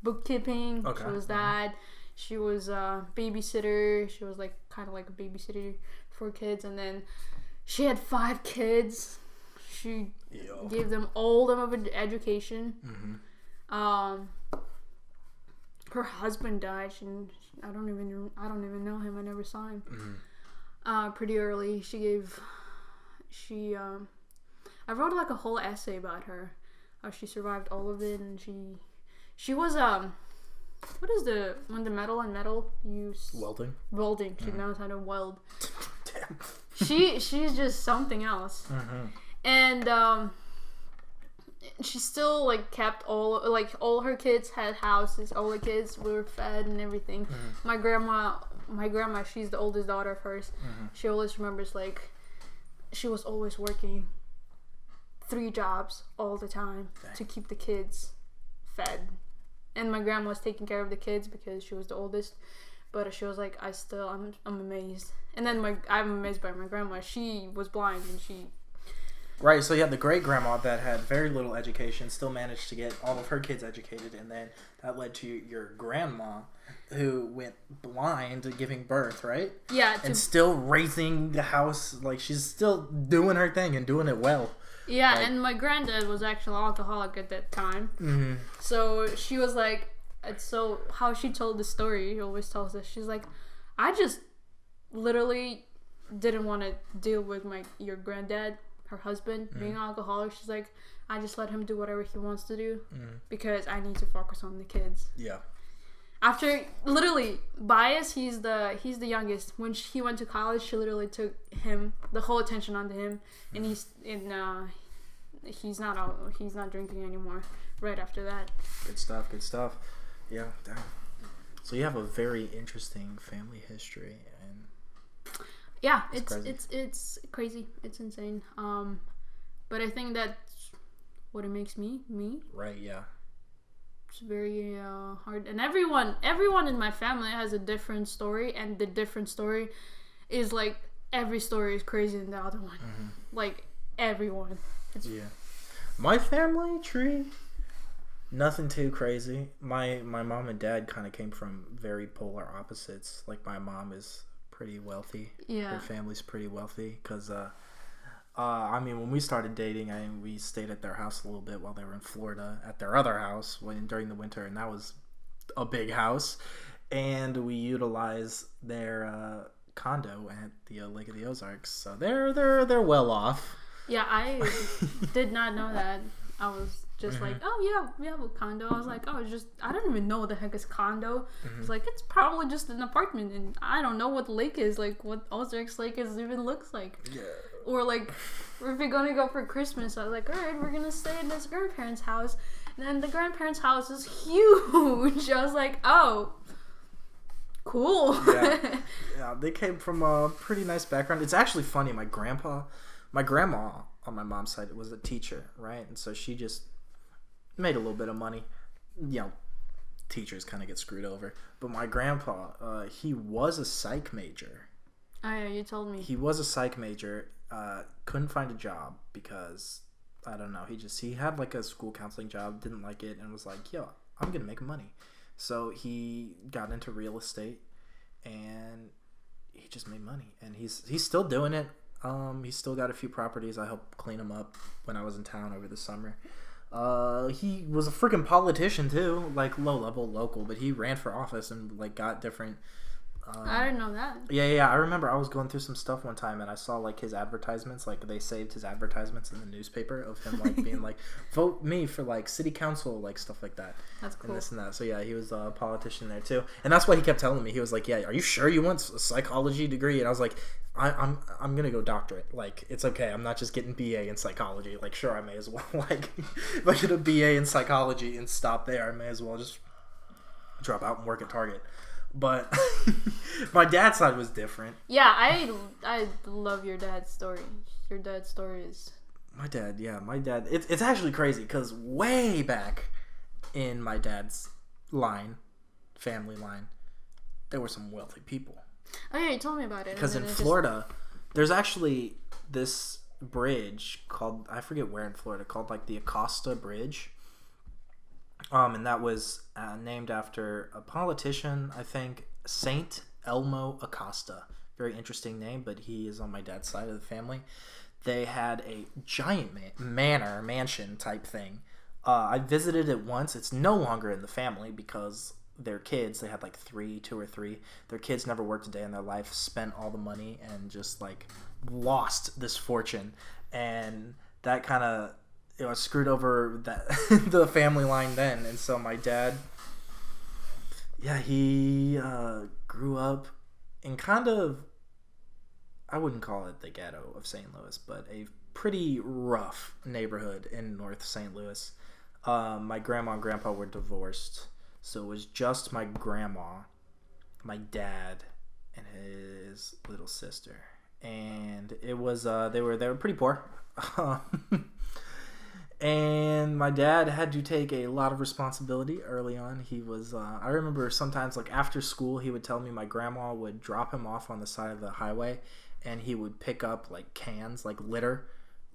bookkeeping. Okay. She was that. She was a babysitter. She was like kind of like a babysitter for kids. And then she had 5 kids. She gave them all of an education. Her husband died. I don't even know him. I never saw him. Pretty early. I wrote like a whole essay about her. How she survived all of it, and she was what is when the metal use welding. She knows how to weld. Damn. She's just something else. And she still like kept all her kids had houses. All the kids were fed and everything. My grandma, she's the oldest daughter of hers. She always remembers like she was always working 3 jobs all the time to keep the kids fed. And my grandma was taking care of the kids because she was the oldest. But she was like, I'm amazed. And then I'm amazed by my grandma. She was blind and she... Right, so you had the great-grandma that had very little education, still managed to get all of her kids educated, and then that led to your grandma, who went blind giving birth, right? Yeah. And still raising the house, like, she's still doing her thing and doing it well. Yeah, like, and my granddad was actually alcoholic at that time. So she was like, so how she told the story, she always tells us, she's like, I just literally didn't want to deal with your granddad, her husband, being alcoholic. She's like, I just let him do whatever he wants to do because I need to focus on the kids. Yeah. After literally bias, he's the youngest. When he went to college, she literally took the whole attention onto him, and he's not drinking anymore. Right after that. Good stuff. Yeah. Damn. So you have a very interesting family history, and yeah, it's crazy. It's insane. But I think that's what it makes me. Right. Yeah. It's very hard, and everyone in my family has a different story, and the different story is like every story is crazier than the other one. Like everyone. My family tree, nothing too crazy. My mom and dad kind of came from very polar opposites. Like my mom is pretty wealthy. Yeah. Her family's pretty wealthy because I mean, when we started dating, we stayed at their house a little bit while they were in Florida at their other house during the winter, and that was a big house. And we utilized their condo at the Lake of the Ozarks, so they're well off. Yeah, I did not know that. I was just like, oh yeah, we have a condo. I was like, oh, I don't even know what the heck is condo. It's like, it's probably just an apartment, and I don't know what the lake is, like what Ozarks Lake even looks like. Yeah. Or like, if we're gonna go for Christmas, I was like, all right, we're gonna stay at this grandparents' house, and then the grandparents' house is huge. I was like, oh, cool. Yeah, they came from a pretty nice background. It's actually funny. My grandma on my mom's side was a teacher, right? And so she just made a little bit of money. Teachers kind of get screwed over. But my grandpa, he was a psych major. Oh yeah, you told me. He was a psych major. Couldn't find a job because I don't know. He had like a school counseling job, didn't like it, and was like, "Yo, I'm gonna make money." So he got into real estate, and he just made money, and he's still doing it. He's still got a few properties. I helped clean them up when I was in town over the summer. He was a freaking politician too, like low level, local, but he ran for office and like got different. I didn't know that. Yeah. I remember I was going through some stuff one time and I saw like his advertisements, like they saved his advertisements in the newspaper of him like being like, vote me for like city council, like stuff like that. That's cool. And this and that. So yeah, he was a politician there too, and that's why he kept telling me. He was like, "Yeah, are you sure you want a psychology degree?" And I was like, I'm gonna go doctorate. Like it's okay. I'm not just getting BA in psychology. Like sure, I may as well. Like if I get a BA in psychology and stop there, I may as well just drop out and work at Target. But my dad's side was different. Yeah, I love your dad's story. Your dad's story is... My dad. It's actually crazy because way back in my dad's family line, there were some wealthy people. Oh yeah, you told me about it. Because in Florida, there's actually this bridge called, I forget where in Florida, called like the Acosta Bridge. And that was named after a politician, I think, Saint Elmo Acosta. Very interesting name, but he is on my dad's side of the family. They had a giant mansion type thing. I visited it once. It's no longer in the family because their kids, they had like two or three. Their kids never worked a day in their life, spent all the money, and just like lost this fortune. And that kind of... screwed over that the family line then. And so my dad, he grew up in kind of, I wouldn't call it the ghetto of St. Louis, but a pretty rough neighborhood in North St. Louis. My grandma and grandpa were divorced, so it was just my grandma, my dad, and his little sister. And it was they were pretty poor. And my dad had to take a lot of responsibility early on. He was, I remember sometimes like after school, he would tell me my grandma would drop him off on the side of the highway and he would pick up like cans, like litter,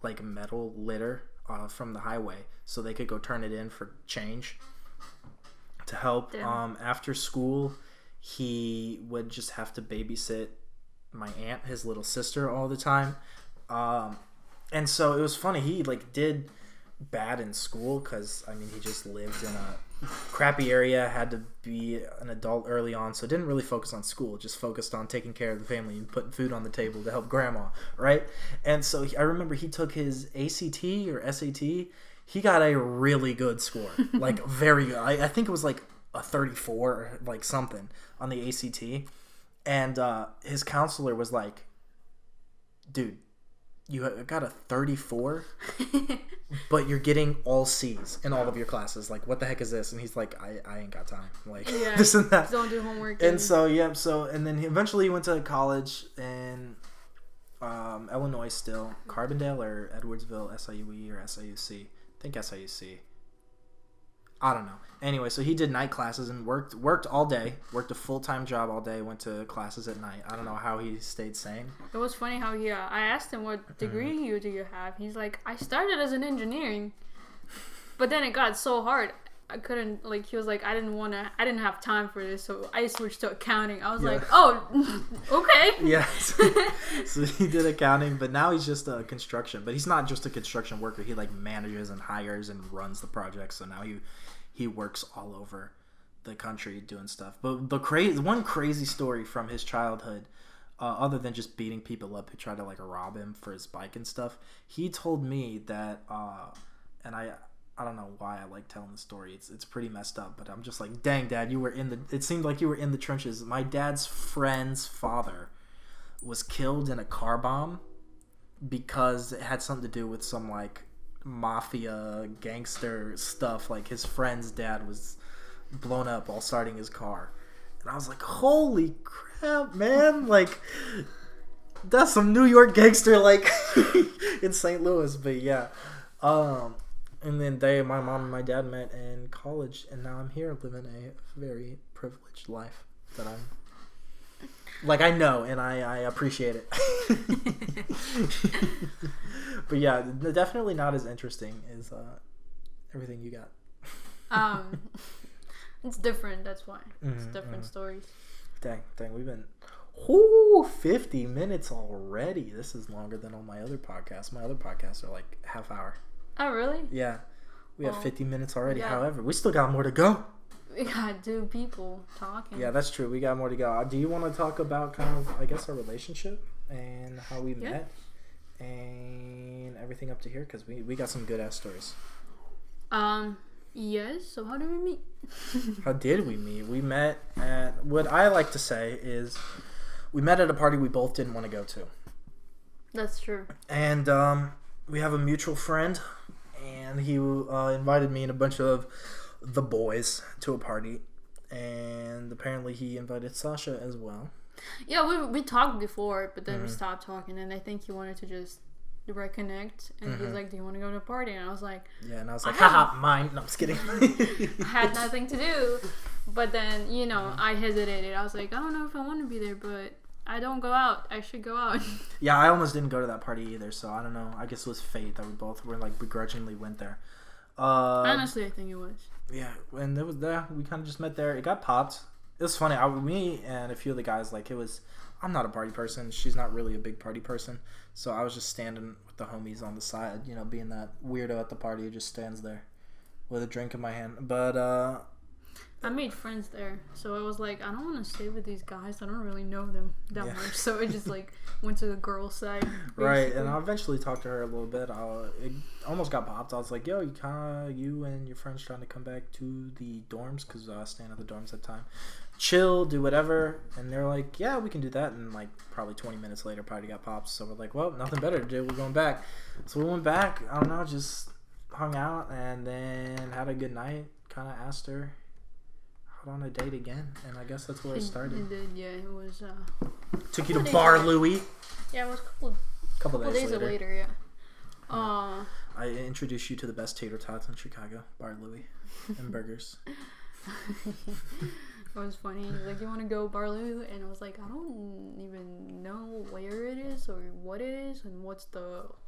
like metal litter from the highway so they could go turn it in for change to help. After school, he would just have to babysit my aunt, his little sister, all the time. And so it was funny. He like did bad in school because he just lived in a crappy area, had to be an adult early on, so didn't really focus on school, just focused on taking care of the family and putting food on the table to help grandma, right? And so I remember he took his ACT or SAT. He got a really good score, like very good. I think it was like a 34 or like something on the ACT. And his counselor was like, "Dude, you got a 34, but you're getting all C's in all of your classes. Like, what the heck is this?" And he's like, I ain't got time. Like, this and that. Don't do homework. And so, and then he eventually went to college in Illinois still. Carbondale or Edwardsville, SIUE or SIUC. I think SIUC. I don't know. Anyway, so he did night classes and worked all day, worked a full-time job all day, went to classes at night. I don't know how he stayed sane. It was funny how I asked him what degree do you have. He's like, I started as an engineering, but then it got so hard. I couldn't, like, he was like, I didn't have time for this, so I switched to accounting. I was like, oh, okay. Yeah. So he did accounting, but now he's just a construction. But he's not just a construction worker. He, like, manages and hires and runs the project. So now he works all over the country doing stuff. But one crazy story from his childhood, other than just beating people up who tried to, like, rob him for his bike and stuff, he told me that, and I don't know why I like telling the story. It's pretty messed up, but I'm just like, dang, Dad, it seemed like you were in the trenches. My dad's friend's father was killed in a car bomb because it had something to do with some, like, mafia gangster stuff. Like, his friend's dad was blown up while starting his car. And I was like, holy crap, man. Like, that's some New York gangster, like, in St. Louis. But, yeah. And then my mom and my dad met in college, and now I'm here living a very privileged life that I'm like, I know, and I appreciate it. But yeah, definitely not as interesting as everything you got. It's different. That's why it's different stories. Dang, we've been 50 minutes already. This is longer than all my other podcasts. My other podcasts are like half hour. Oh, really? Yeah. We have 50 minutes already. Yeah. However, we still got more to go. We got two people talking. Yeah, that's true. We got more to go. Do you want to talk about kind of, I guess, our relationship and how we met and everything up to here? Because we got some good-ass stories. Yes. So how did we meet? How did we meet? We met at, what I like to say is, we met at a party we both didn't want to go to. That's true. And we have a mutual friend, and he invited me and a bunch of the boys to a party, and apparently he invited Sasha as well. Yeah, we talked before, but then we stopped talking, and I think he wanted to just reconnect, and he's like, do you want to go to a party? And I was like, yeah, and I was like, haha, mine. No, I'm just kidding. I had nothing to do, but then, you know, I hesitated. I was like, I don't know if I want to be there, but I don't go out. I should go out. Yeah, I almost didn't go to that party either, so I don't know. I guess it was fate that we both were like begrudgingly went there. Honestly, I think it was. Yeah, and it was there. We kind of just met there. It got popped. It was funny. Me and a few of the guys, like, it was. I'm not a party person. She's not really a big party person. So I was just standing with the homies on the side, you know, being that weirdo at the party who just stands there with a drink in my hand. But I made friends there, so I was like, I don't want to stay with these guys. I don't really know them that much, so I just like went to the girl side. Basically. Right, and I eventually talked to her a little bit. It almost got popped. I was like, "Yo, you and your friends trying to come back to the dorms because I was staying at the dorms at the time. Chill, do whatever." And they're like, "Yeah, we can do that." And like probably 20 minutes later, party got popped. So we're like, "Well, nothing better to do. We're going back." So we went back. I don't know, just hung out and then had a good night. Kind of asked her on a date again, and I guess that's where it started. It did, yeah. It was. Took you to Bar Louie. Yeah, it was a couple days later. Yeah. I introduced you to the best tater tots in Chicago, Bar Louie, and burgers. It was funny. He was like, "You want to go Bar Louie?" And I was like, "I don't even know where it is or what it is and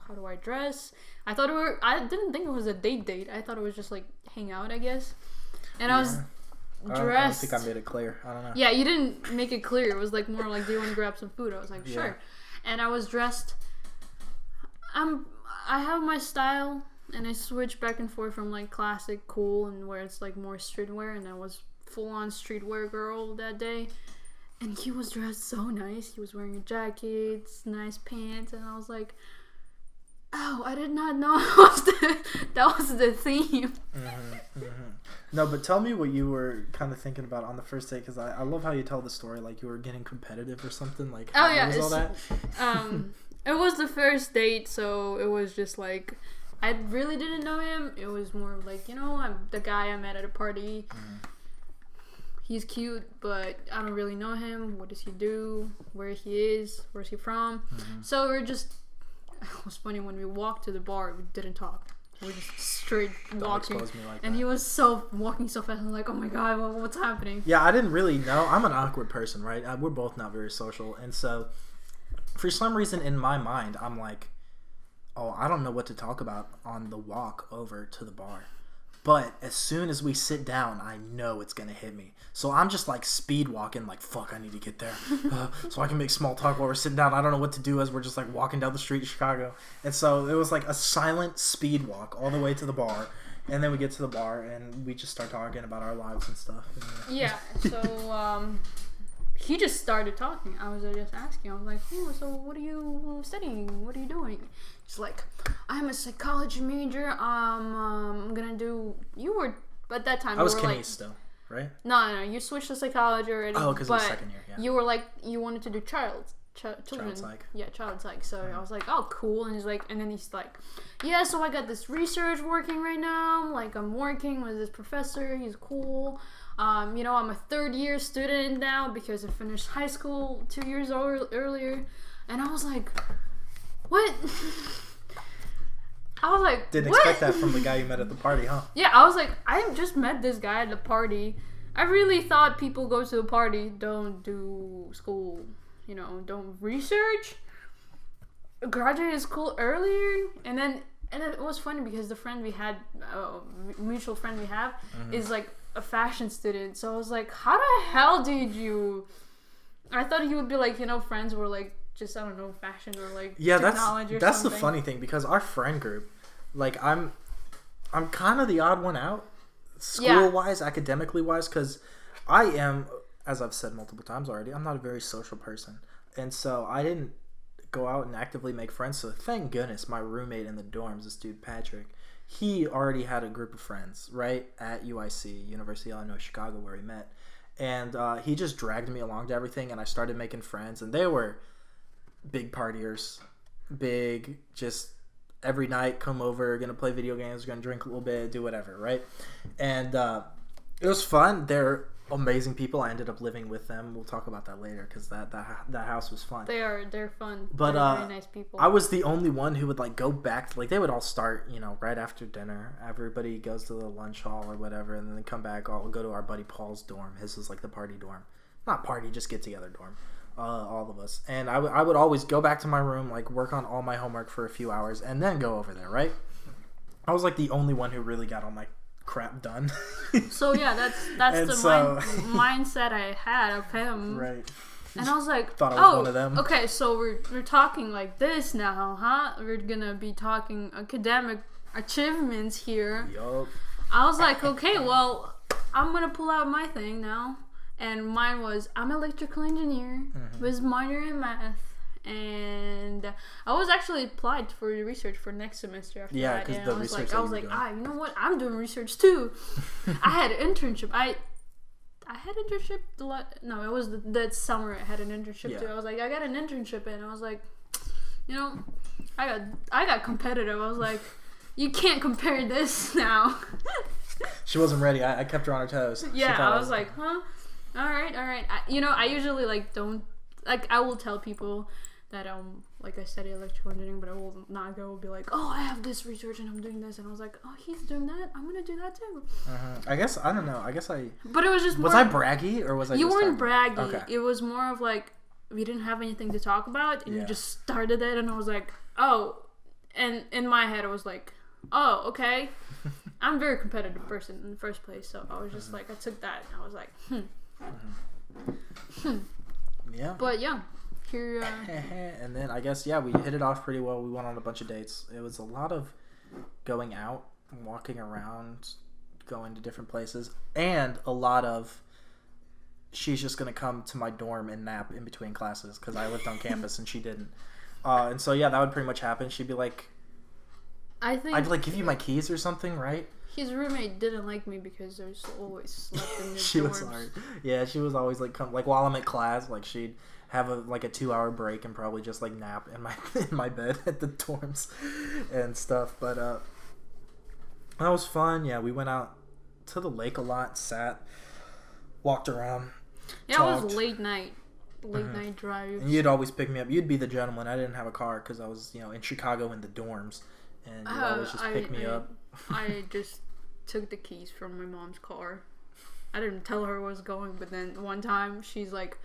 how do I dress?" I didn't think it was a date. I thought it was just like hang out, I guess. And I was dressed. I don't think I made it clear. I don't know. Yeah, you didn't make it clear. It was like more like, do you want to grab some food? I was like, sure. And I was dressed. I have my style, and I switch back and forth from like classic, cool, and where it's like more streetwear. And I was full on streetwear girl that day. And he was dressed so nice. He was wearing a jacket, nice pants, and I was like, oh, I did not know that was the theme. No, but tell me what you were kind of thinking about on the first date, because I love how you tell the story like you were getting competitive or something. Like, oh yeah, all that? It was the first date, so it was just like I really didn't know him. It was more of like, you know, I'm the guy I met at a party. He's cute, but I don't really know him. What does he do? Where he is? Where's he from? So we're just. It was funny when we walked to the bar. We didn't talk. We just straight walking, and he was walking so fast. I'm like, oh my god, what's happening? Yeah, I didn't really know. I'm an awkward person, right? We're both not very social, and so for some reason in my mind, I'm like, oh, I don't know what to talk about on the walk over to the bar. But as soon as we sit down, I know it's going to hit me. So I'm just like speed walking, like, fuck, I need to get there. So I can make small talk while we're sitting down. I don't know what to do as we're just like walking down the street in Chicago. And so it was like a silent speed walk all the way to the bar. And then we get to the bar and we just start talking about our lives and stuff. Yeah, so he just started talking. I was just asking. I was like, oh, so what are you studying? What are you doing? He's like, I'm a psychology major. I'm gonna do. You were at that time. I was kines like, still, right? No. You switched to psychology already. Oh, because it was second year. Yeah. You were like, you wanted to do children. Child psych. Yeah, child psych. So I was like, oh, cool. And he's like, and then he's like, yeah. So I got this research working right now. Like I'm working with this professor. He's cool. You know, I'm a third-year student now because I finished high school 2 years earlier. And I was like, what? I was like, Didn't what? expect that from the guy you met at the party, huh? Yeah, I was like, I just met this guy at the party. I really thought people go to the party, don't do school, don't research. Graduated school earlier, and it was funny because the friend we had, mutual friend we have, is like a fashion student. So I was like, how the hell did you? I thought he would be like, friends were like just, I don't know, fashion or like technology or that's something. the funny thing, because our friend group, like I'm kind of the odd one out, school wise, academically wise, because I am, as I've said multiple times already, I'm not a very social person, and so I didn't go out and actively make friends. So thank goodness my roommate in the dorms, this dude Patrick, he already had a group of friends right at UIC, University of Illinois Chicago, where we met, and he just dragged me along to everything, and I started making friends, and they were big partiers, big, just every night come over, gonna play video games, gonna drink a little bit, do whatever, right? And it was fun. They're amazing people. I ended up living with them. We'll talk about that later, because that house was fun. They're fun. But they're very nice people. I was the only one who would like go back to, like, they would all start right after dinner. Everybody goes to the lunch hall or whatever, and then they come back. I'll go to our buddy Paul's dorm. His was like the party dorm, not party, just get together dorm. All of us, and I would always go back to my room, like work on all my homework for a few hours, and then go over there. Right? I was like the only one who really got all my crap done. So yeah, that's mindset I had of him. Right. And I was like, thought I was one of them. Okay, so we're talking like this now, huh? We're gonna be talking academic achievements here. Yup. I was like, okay, well, I'm gonna pull out my thing now. And mine was, I'm an electrical engineer, was minor in math, and I was actually applied for the research for next semester after that. Yeah, because the research. I was like, you know what? I'm doing research too. I had an internship. I had an internship. No, it was that summer. I had an internship too. I was like, I got an internship, and I was like, I got competitive. I was like, you can't compare this now. She wasn't ready. I kept her on her toes. Yeah, I was like, huh? All right. I usually I will tell people that I study electrical engineering, but I will not go and be like, oh, I have this research and I'm doing this, and I was like, oh, he's doing that, I'm gonna do that too. I guess I don't know. But it was just was I braggy, or was I? You just weren't braggy. Okay. It was more of like we didn't have anything to talk about, and you just started it, and I was like, oh, and in my head I was like, oh, okay. I'm a very competitive person in the first place, so I was just like, I took that and I was like, Yeah. But yeah, here. And then I guess we hit it off pretty well. We went on a bunch of dates. It was a lot of going out, walking around, going to different places, and a lot of she's just gonna come to my dorm and nap in between classes because I lived on campus and she didn't. And so that would pretty much happen. She'd be like, I'd like give you my keys or something, right? His roommate didn't like me because there's always slept in the She dorms. was hard. Yeah, she was always like while I'm at class, like she'd have a 2-hour break and probably just like nap in my bed at the dorms and stuff. But that was fun. Yeah, we went out to the lake a lot, walked around. Yeah, talked. It was late night drive. And you'd always pick me up. You'd be the gentleman. I didn't have a car because I was in Chicago in the dorms, and you'd always just pick me up. I just took the keys from my mom's car. I didn't tell her where I was going, but then one time she's like,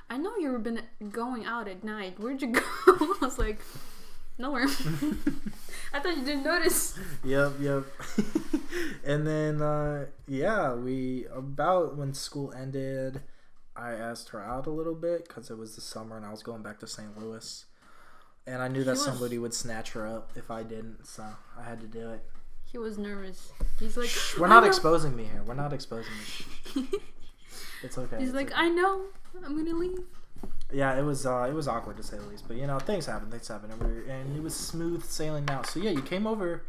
I know you've been going out at night. Where'd you go? I was like, nowhere. I thought you didn't notice. Yep. And then, about when school ended, I asked her out a little bit because it was the summer and I was going back to St. Louis. And I knew that somebody would snatch her up if I didn't, so I had to do it. He was nervous. He's like, we're not exposing me here. We're not exposing me. It's okay. He's like, I know. I'm gonna leave. Yeah, it was awkward to say the least, but things happen, and it was smooth sailing now. So you came over.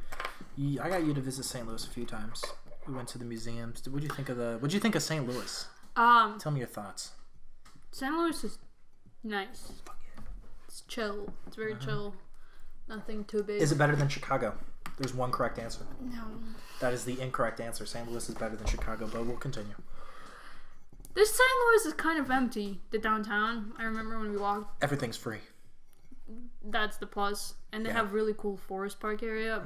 I got you to visit St. Louis a few times. We went to the museums. What'd you think of St. Louis? Tell me your thoughts. St. Louis is nice. It's chill. It's very chill. Nothing too big. Is it better than Chicago? There's one correct answer. No. That is the incorrect answer. St. Louis is better than Chicago, but we'll continue. This St. Louis is kind of empty, the downtown. I remember when we walked. Everything's free. that's the plus. And they have really cool forest park area.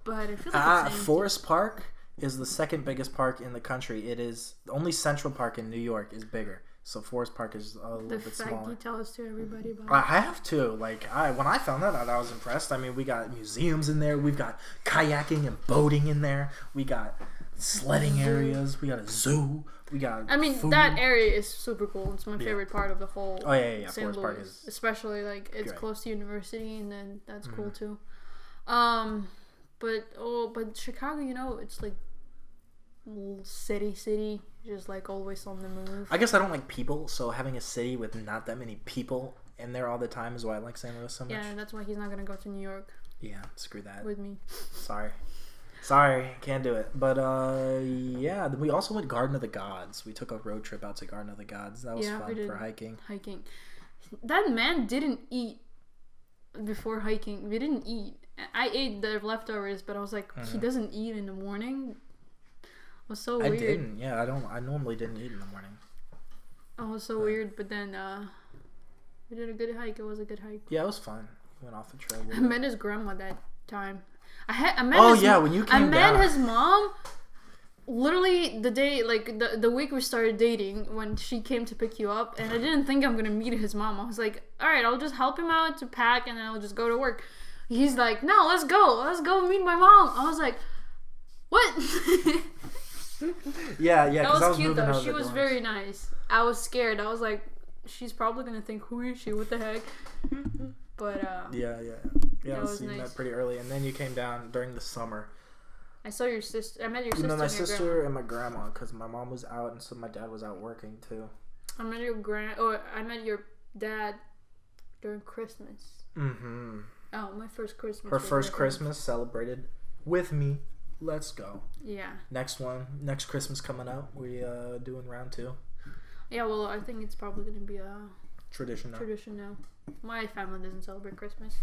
But I feel like Forest Park is the second biggest park in the country. It is only Central Park in New York is bigger. So Forest Park is a little bit smaller. The fact you tell us to everybody about I have to. Like, when I found that out, I was impressed. I mean, we got museums in there. We've got kayaking and boating in there. We got sledding areas. We got a zoo. We got food. That area is super cool. It's my favorite part of the whole St. Forest Louis. Park is especially like it's close to university, and then that's cool too. But Chicago, it's like city, just like always on the move. I guess I don't like people, so having a city with not that many people in there all the time is why I like St. Louis so much. Yeah, that's why he's not gonna go to New York. Yeah, screw that. With me. Sorry, can't do it. But yeah, we also went Garden of the Gods. We took a road trip out to Garden of the Gods. That was fun for hiking. That man didn't eat before hiking. We didn't eat. I ate the leftovers, but I was like, he doesn't eat in the morning. It was so weird. I didn't. Yeah, I normally didn't eat in the morning. It was so weird, but then we did a good hike. It was a good hike. Yeah, it was fun. We went off the trail. I met his grandma that time. When you came down. I met his mom literally the day, like the week we started dating, when she came to pick you up, and I didn't think I'm gonna meet his mom. I was like, all right, I'll just help him out to pack, and then I'll just go to work. He's like, no, let's go meet my mom. I was like, what? yeah. That was cute though. She was very nice. I was scared. I was like, she's probably gonna think, who is she? What the heck? But yeah. I was seeing that pretty early, and then you came down during the summer. I saw your sister. I met your sister. My sister and my grandma, because my mom was out, and so my dad was out working too. I met your dad during Christmas. Oh, my first Christmas. Her first Christmas celebrated with me. Let's go. Yeah. Next Christmas coming up. We doing round 2. Yeah, well, I think it's probably gonna be a tradition now. My family doesn't celebrate Christmas,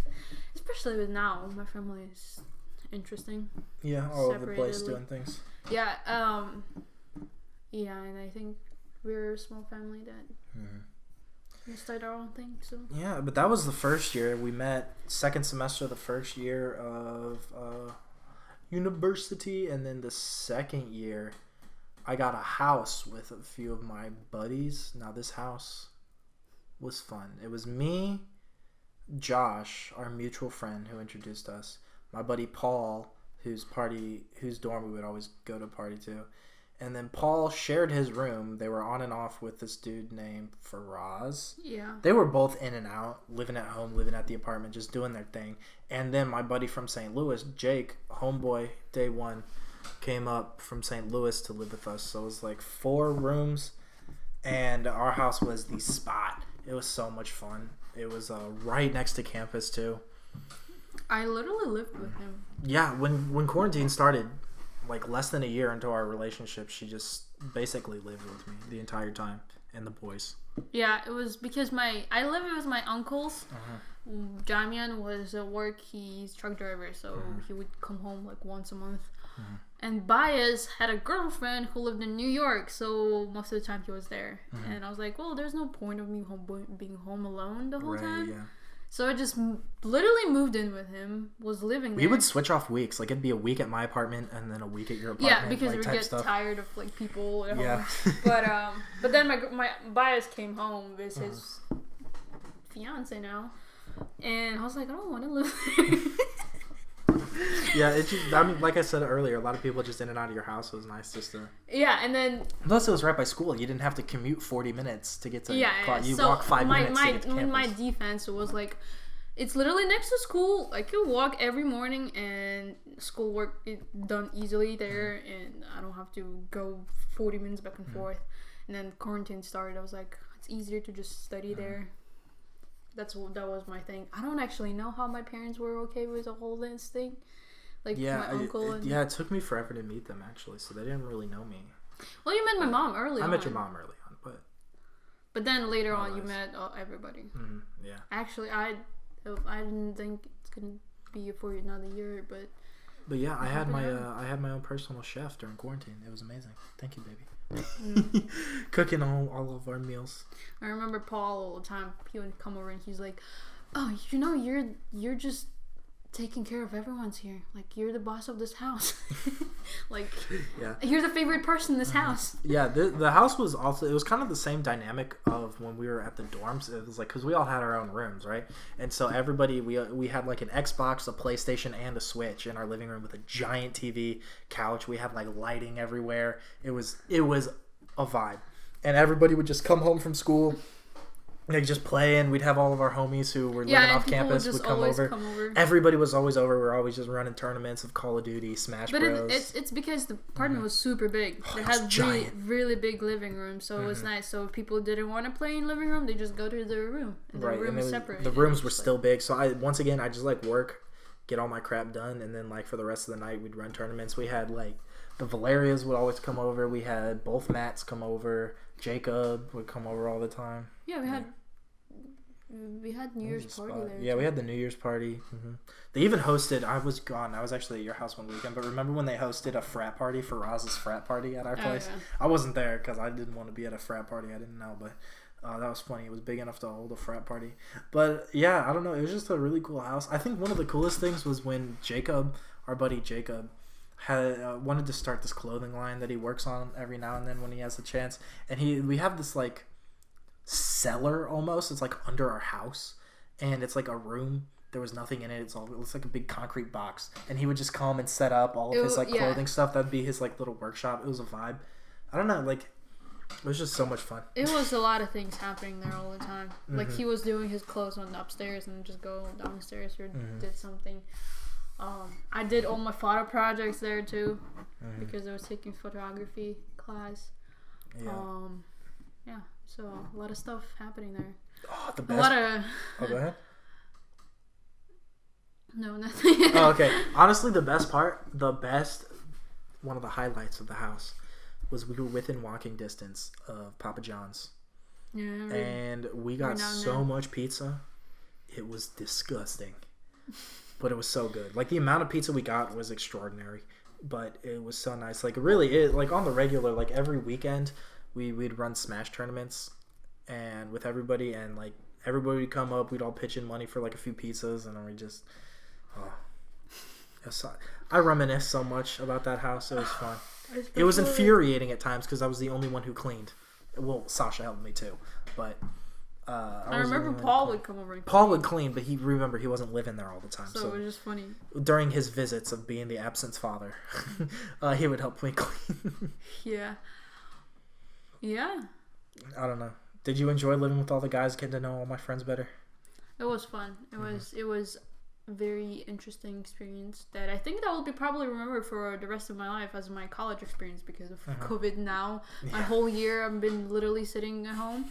especially with now. My family is interesting. Yeah, all over the place doing things. Yeah, and I think we're a small family that we start our own thing. So yeah, but that was the first year we met. Second semester, the first year of university, and then the second year, I got a house with a few of my buddies. Now this house was fun. It was me, Josh, our mutual friend who introduced us, my buddy Paul, whose dorm we would always go to party to, and then Paul shared his room. They were on and off with this dude named Faraz. Yeah. They were both in and out, living at home, living at the apartment, just doing their thing. And then my buddy from St. Louis, Jake, homeboy, day one, came up from St. Louis to live with us. So it was like 4 rooms, and our house was the spot. It was so much fun. It was right next to campus too. I literally lived with him. Yeah, when quarantine started, like less than a year into our relationship, she just basically lived with me the entire time, and the boys. Yeah, it was because I lived with my uncles. Jamian was at work. He's truck driver, so he would come home like once a month. And Bias had a girlfriend who lived in New York, so most of the time he was there. And I was like, well, there's no point of me being home alone the whole time. Yeah. So I just literally moved in with him, was living there. We would switch off weeks. Like, it'd be a week at my apartment and then a week at your apartment. Yeah, because like, we get tired of, like, people at home. But then my Bias came home with his fiance now. And I was like, I don't want to live there. Yeah, it's just, I mean, like I said earlier, a lot of people just in and out of your house. It was nice just to... Yeah, and then... Plus, it was right by school. You didn't have to commute 40 minutes to get to... You walk 5 minutes to get to campus. My defense was like, it's literally next to school. I could walk every morning, and schoolwork is done easily there, and I don't have to go 40 minutes back and forth. And then quarantine started. I was like, it's easier to just study there. That was my thing. I don't actually know how my parents were okay with the whole this thing. Like my uncle it took me forever to meet them actually, so they didn't really know me. Well, you met my mom early on. I met your mom early on, but then later on you met everybody. Yeah. Actually, I didn't think it's gonna be for another year, but yeah, I had my own personal chef during quarantine. It was amazing. Thank you, baby. Cooking all of our meals. I remember Paul all the time. He would come over and he's like, oh, you're just taking care of everyone's here. Like, you're the boss of this house. Like, yeah, you're the favorite person in this house. Yeah, the house was also, it was kind of the same dynamic of when we were at the dorms. It was like, because we all had our own rooms, right? And so everybody, we had like an Xbox, a PlayStation, and a Switch in our living room with a giant TV, couch. We had like lighting everywhere. It was a vibe. And everybody would just come home from school, like just playing. We'd have all of our homies who were living off campus would come over. Everybody was always over. We were always just running tournaments of Call of Duty, Smash Bros. But it's because the apartment was super big. It had really big living room, so it was nice. So if people didn't want to play in living room, they just go to their room. And the room is separate. The rooms were still big. So I just like work, get all my crap done, and then like for the rest of the night we'd run tournaments. We had like the Valerias would always come over. We had both Matts come over. Jacob would come over all the time. Yeah, we had New Year's party there. Yeah, we had the New Year's party. They even hosted. I was gone. I was actually at your house one weekend. But remember when they hosted a frat party for Roz's frat party at our place? Yeah. I wasn't there because I didn't want to be at a frat party. I didn't know, but that was funny. It was big enough to hold a frat party. But yeah, I don't know. It was just a really cool house. I think one of the coolest things was when Jacob, our buddy Jacob, had wanted to start this clothing line that he works on every now and then when he has a chance. And we have this like cellar almost. It's like under our house, and it's like a room. There was nothing in it. It looks like a big concrete box. And he would just come and set up all of his like clothing stuff. That'd be his like little workshop. It was a vibe. I don't know, like it was just so much fun. It was a lot of things happening there all the time. Like he was doing his clothes on upstairs and just go downstairs or did something. I did all my photo projects there too because I was taking photography class. Yeah. So a lot of stuff happening there. Oh, the best. Oh, go ahead. No, nothing. Oh, okay. Honestly, one of the highlights of the house was we were within walking distance of Papa John's. Yeah. And we got so much pizza. It was disgusting. But it was so good. Like, the amount of pizza we got was extraordinary. But it was so nice. Like, really, like, on the regular, like, every weekend, we'd run Smash tournaments and with everybody. And, like, everybody would come up. We'd all pitch in money for, like, a few pizzas. And then we just... I reminisce so much about that house. It was fun. It was infuriating at times because I was the only one who cleaned. Well, Sasha helped me, too. But... I remember Paul would come over and clean. Paul would clean, but he wasn't living there all the time. So it was just funny. During his visits of being the absent father, he would help me clean. Yeah. I don't know. Did you enjoy living with all the guys, getting to know all my friends better? It was fun. It was a very interesting experience that I think that will be probably remembered for the rest of my life as my college experience because of COVID now. Yeah. My whole year I've been literally sitting at home.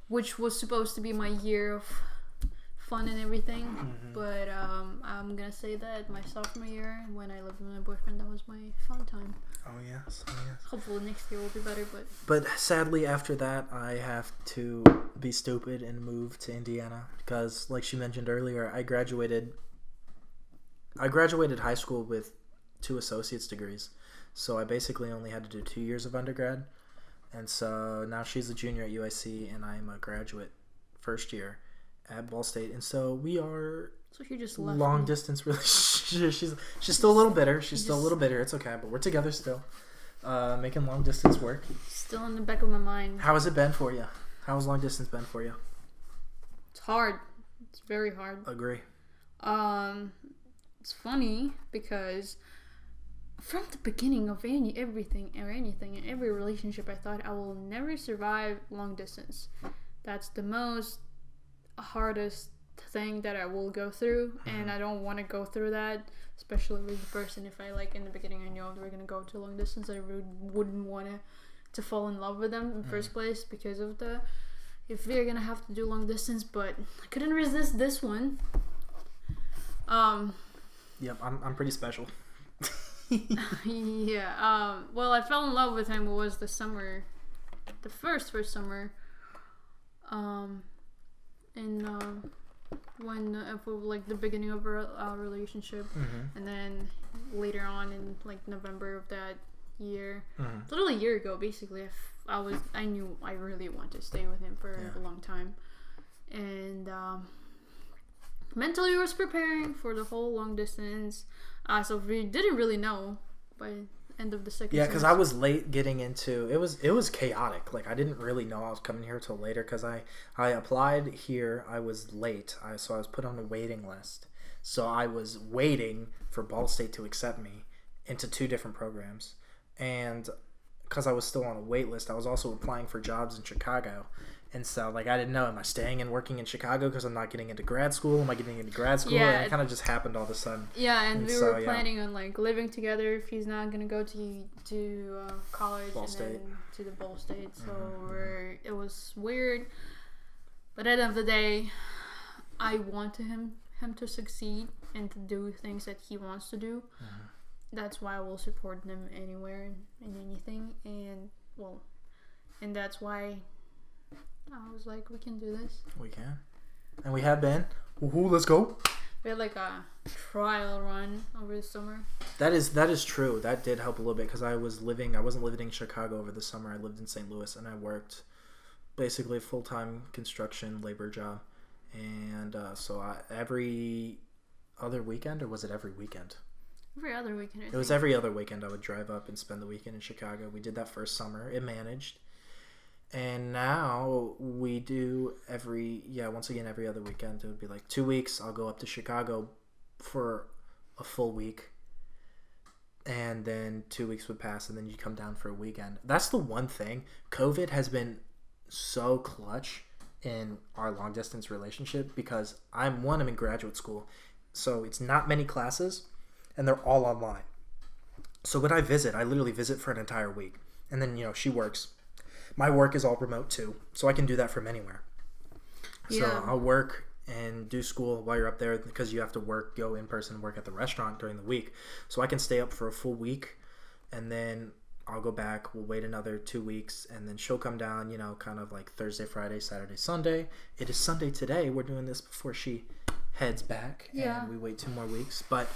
Which was supposed to be my year of fun and everything. But I'm going to say that my sophomore year, when I lived with my boyfriend, that was my fun time. Oh, yes. Hopefully next year will be better. But sadly, after that, I have to be stupid and move to Indiana. Because, like she mentioned earlier, I graduated high school with 2 associate's degrees. So I basically only had to do 2 years of undergrad. And so now she's a junior at UIC, and I'm a graduate first year at Ball State. And so we are she just left long distance relationship. She's still a little bitter. It's okay, but we're together still, making long distance work. Still in the back of my mind. How has it been for you? How has long distance been for you? It's hard. It's very hard. Agree. It's funny because from the beginning of everything in every relationship, I thought I will never survive long distance. That's the most hardest thing that I will go through, and I don't want to go through that, especially with the person. If I in the beginning I know we're gonna go to long distance, I really wouldn't want to fall in love with them in the first place because of if we're gonna have to do long distance. But I couldn't resist this one. Yep, I'm pretty special. Yeah. Well, I fell in love with him. It was the summer, the first summer. When the beginning of our relationship, and then later on in November of that year, literally a year ago, basically, I knew I really wanted to stay with him for a long time, and mentally was preparing for the whole long distance. So we didn't really know by end of the second Yeah, because I was late getting into it. Was chaotic. Like I didn't really know I was coming here till later because I applied here. I was late. So I was put on a waiting list. So I was waiting for Ball State to accept me into 2 different programs, and because I was still on a wait list, I was also applying for jobs in Chicago. And so, like, I didn't know, am I staying and working in Chicago because I'm not getting into grad school? Am I getting into grad school? Yeah, and it kind of just happened all of a sudden. Yeah, and we were planning on, like, living together if he's not going to go to college Ball and State. then to the Ball State. So it was weird. But at the end of the day, I want him to succeed and to do things that he wants to do. That's why I will support him anywhere in anything. And that's why I was like, we can do this. We can. And we have been. Woohoo, let's go. We had like a trial run over the summer. That is true. That did help a little bit because I wasn't living in Chicago over the summer. I lived in St. Louis and I worked basically a full-time construction labor job. And so every other weekend, or was it every weekend? Every other weekend. It was every other weekend I would drive up and spend the weekend in Chicago. We did that first summer. It managed. And now we do once again, every other weekend. It would be like 2 weeks. I'll go up to Chicago for a full week. And then 2 weeks would pass and then you come down for a weekend. That's the one thing. COVID has been so clutch in our long distance relationship because I'm in graduate school. So it's not many classes and they're all online. So when I literally visit for an entire week. And then, she works. My work is all remote too, so I can do that from anywhere. Yeah. So I'll work and do school while you're up there because you have to go in person, work at the restaurant during the week. So I can stay up for a full week, and then I'll go back. We'll wait another 2 weeks, and then she'll come down, kind of like Thursday, Friday, Saturday, Sunday. It is Sunday today. We're doing this before she heads back, and we wait 2 more weeks. But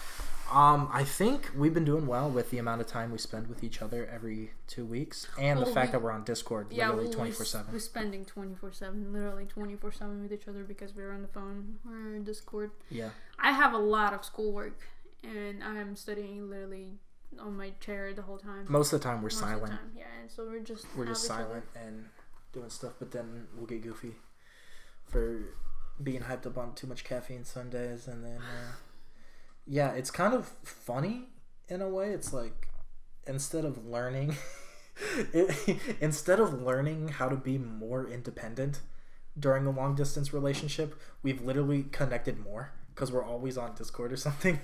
I think we've been doing well with the amount of time we spend with each other every 2 weeks, and the fact that we're on Discord literally 24/7. We're spending 24/7, literally 24/7 with each other because we're on the phone or Discord. Yeah. I have a lot of schoolwork, and I'm studying literally on my chair the whole time. Most of the time we're silent. Yeah, and so we're just silent and doing stuff, but then we'll get goofy for being hyped up on too much caffeine some days, and then it's kind of funny in a way. It's like instead of learning how to be more independent during a long distance relationship, we've literally connected more because we're always on Discord or something,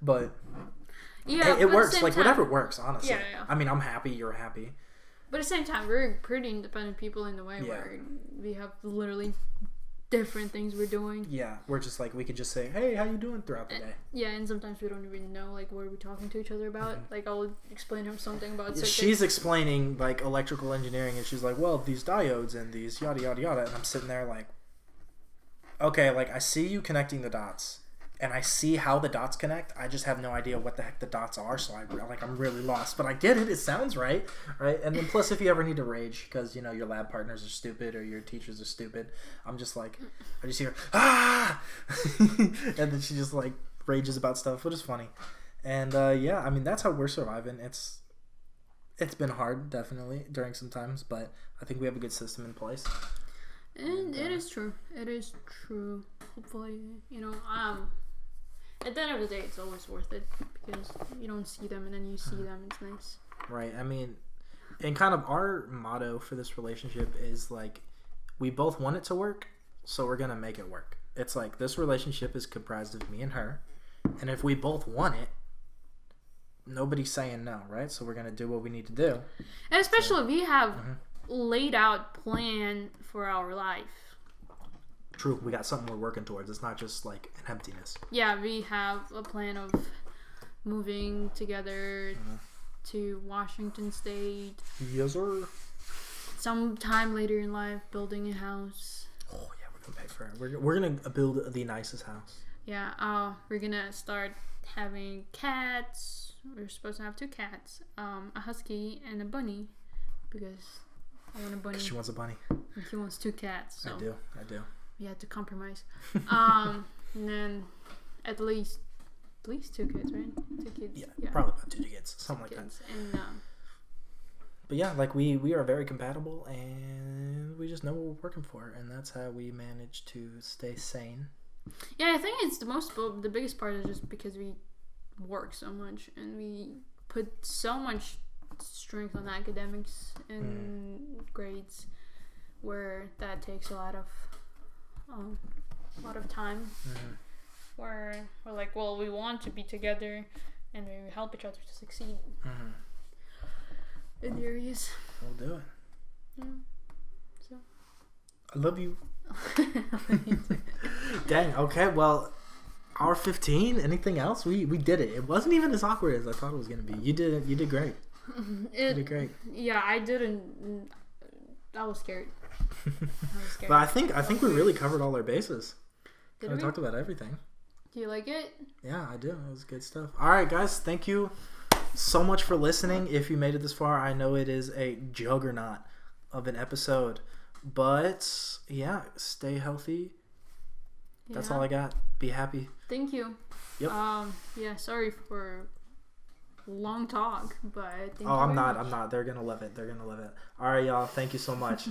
but it works. Like whatever works, honestly. Yeah. I mean, I'm happy, you're happy. But at the same time, we're pretty independent people in the way where we have literally different things we're doing. Yeah, we're just like, we could just say, hey, how you doing throughout the day? Yeah, and sometimes we don't even know, like, what are we talking to each other about. Mm-hmm. Like, I'll explain to him something about she's explaining, like, electrical engineering, and she's like, well, these diodes and these yada, yada, yada. And I'm sitting there like, okay, like, I see you connecting the dots. And I see how the dots connect. I just have no idea what the heck the dots are, so I'm really lost. But I get it. It sounds right? And then plus, if you ever need to rage because your lab partners are stupid or your teachers are stupid, I'm just like, I just hear ah, and then she just like rages about stuff, which is funny. And I mean that's how we're surviving. It's been hard, definitely during some times, but I think we have a good system in place. And it is true. It is true. Hopefully, at the end of the day, it's always worth it because you don't see them and then you see them. It's nice. Right. I mean, and kind of our motto for this relationship is like, we both want it to work, so we're going to make it work. It's like this relationship is comprised of me and her. And if we both want it, nobody's saying no, right? So we're going to do what we need to do. And especially if we have laid out plan for our life. True, we got something we're working towards. It's not just like an emptiness. Yeah, we have a plan of moving together to Washington State. Yes, sir. Sometime later in life, building a house. Oh yeah, we're gonna pay for it. We're gonna build the nicest house. Yeah, we're gonna start having cats. We're supposed to have 2 cats, a husky and a bunny, because I want a bunny. She wants a bunny. And he wants 2 cats. So. I do. we had to compromise. And then at least 2 kids, right? 2 kids. Yeah, probably about 2 kids, something like kids. that. And but yeah, like we are very compatible, and we just know what we're working for, and that's how we manage to stay sane. Yeah, I think it's the biggest part is just because we work so much and we put so much strength on academics and grades, where that takes a lot of time. Where we're like, well, we want to be together and we help each other to succeed in areas. We'll do it. Yeah. So I love you. Dang. Okay. Well, hour 15. Anything else? We did it. It wasn't even as awkward as I thought it was gonna be. You did great. You did great. Yeah, I didn't. I was scared. But I think we really covered all our bases. Did we talked about everything. Do you like it? Yeah, I do. It was good stuff. All right, guys. Thank you so much for listening. If you made it this far, I know it is a juggernaut of an episode. But yeah, stay healthy. That's all I got. Be happy. Thank you. Yep. Yeah, sorry for long talk, but I'm not. They're gonna love it. All right, y'all. Thank you so much.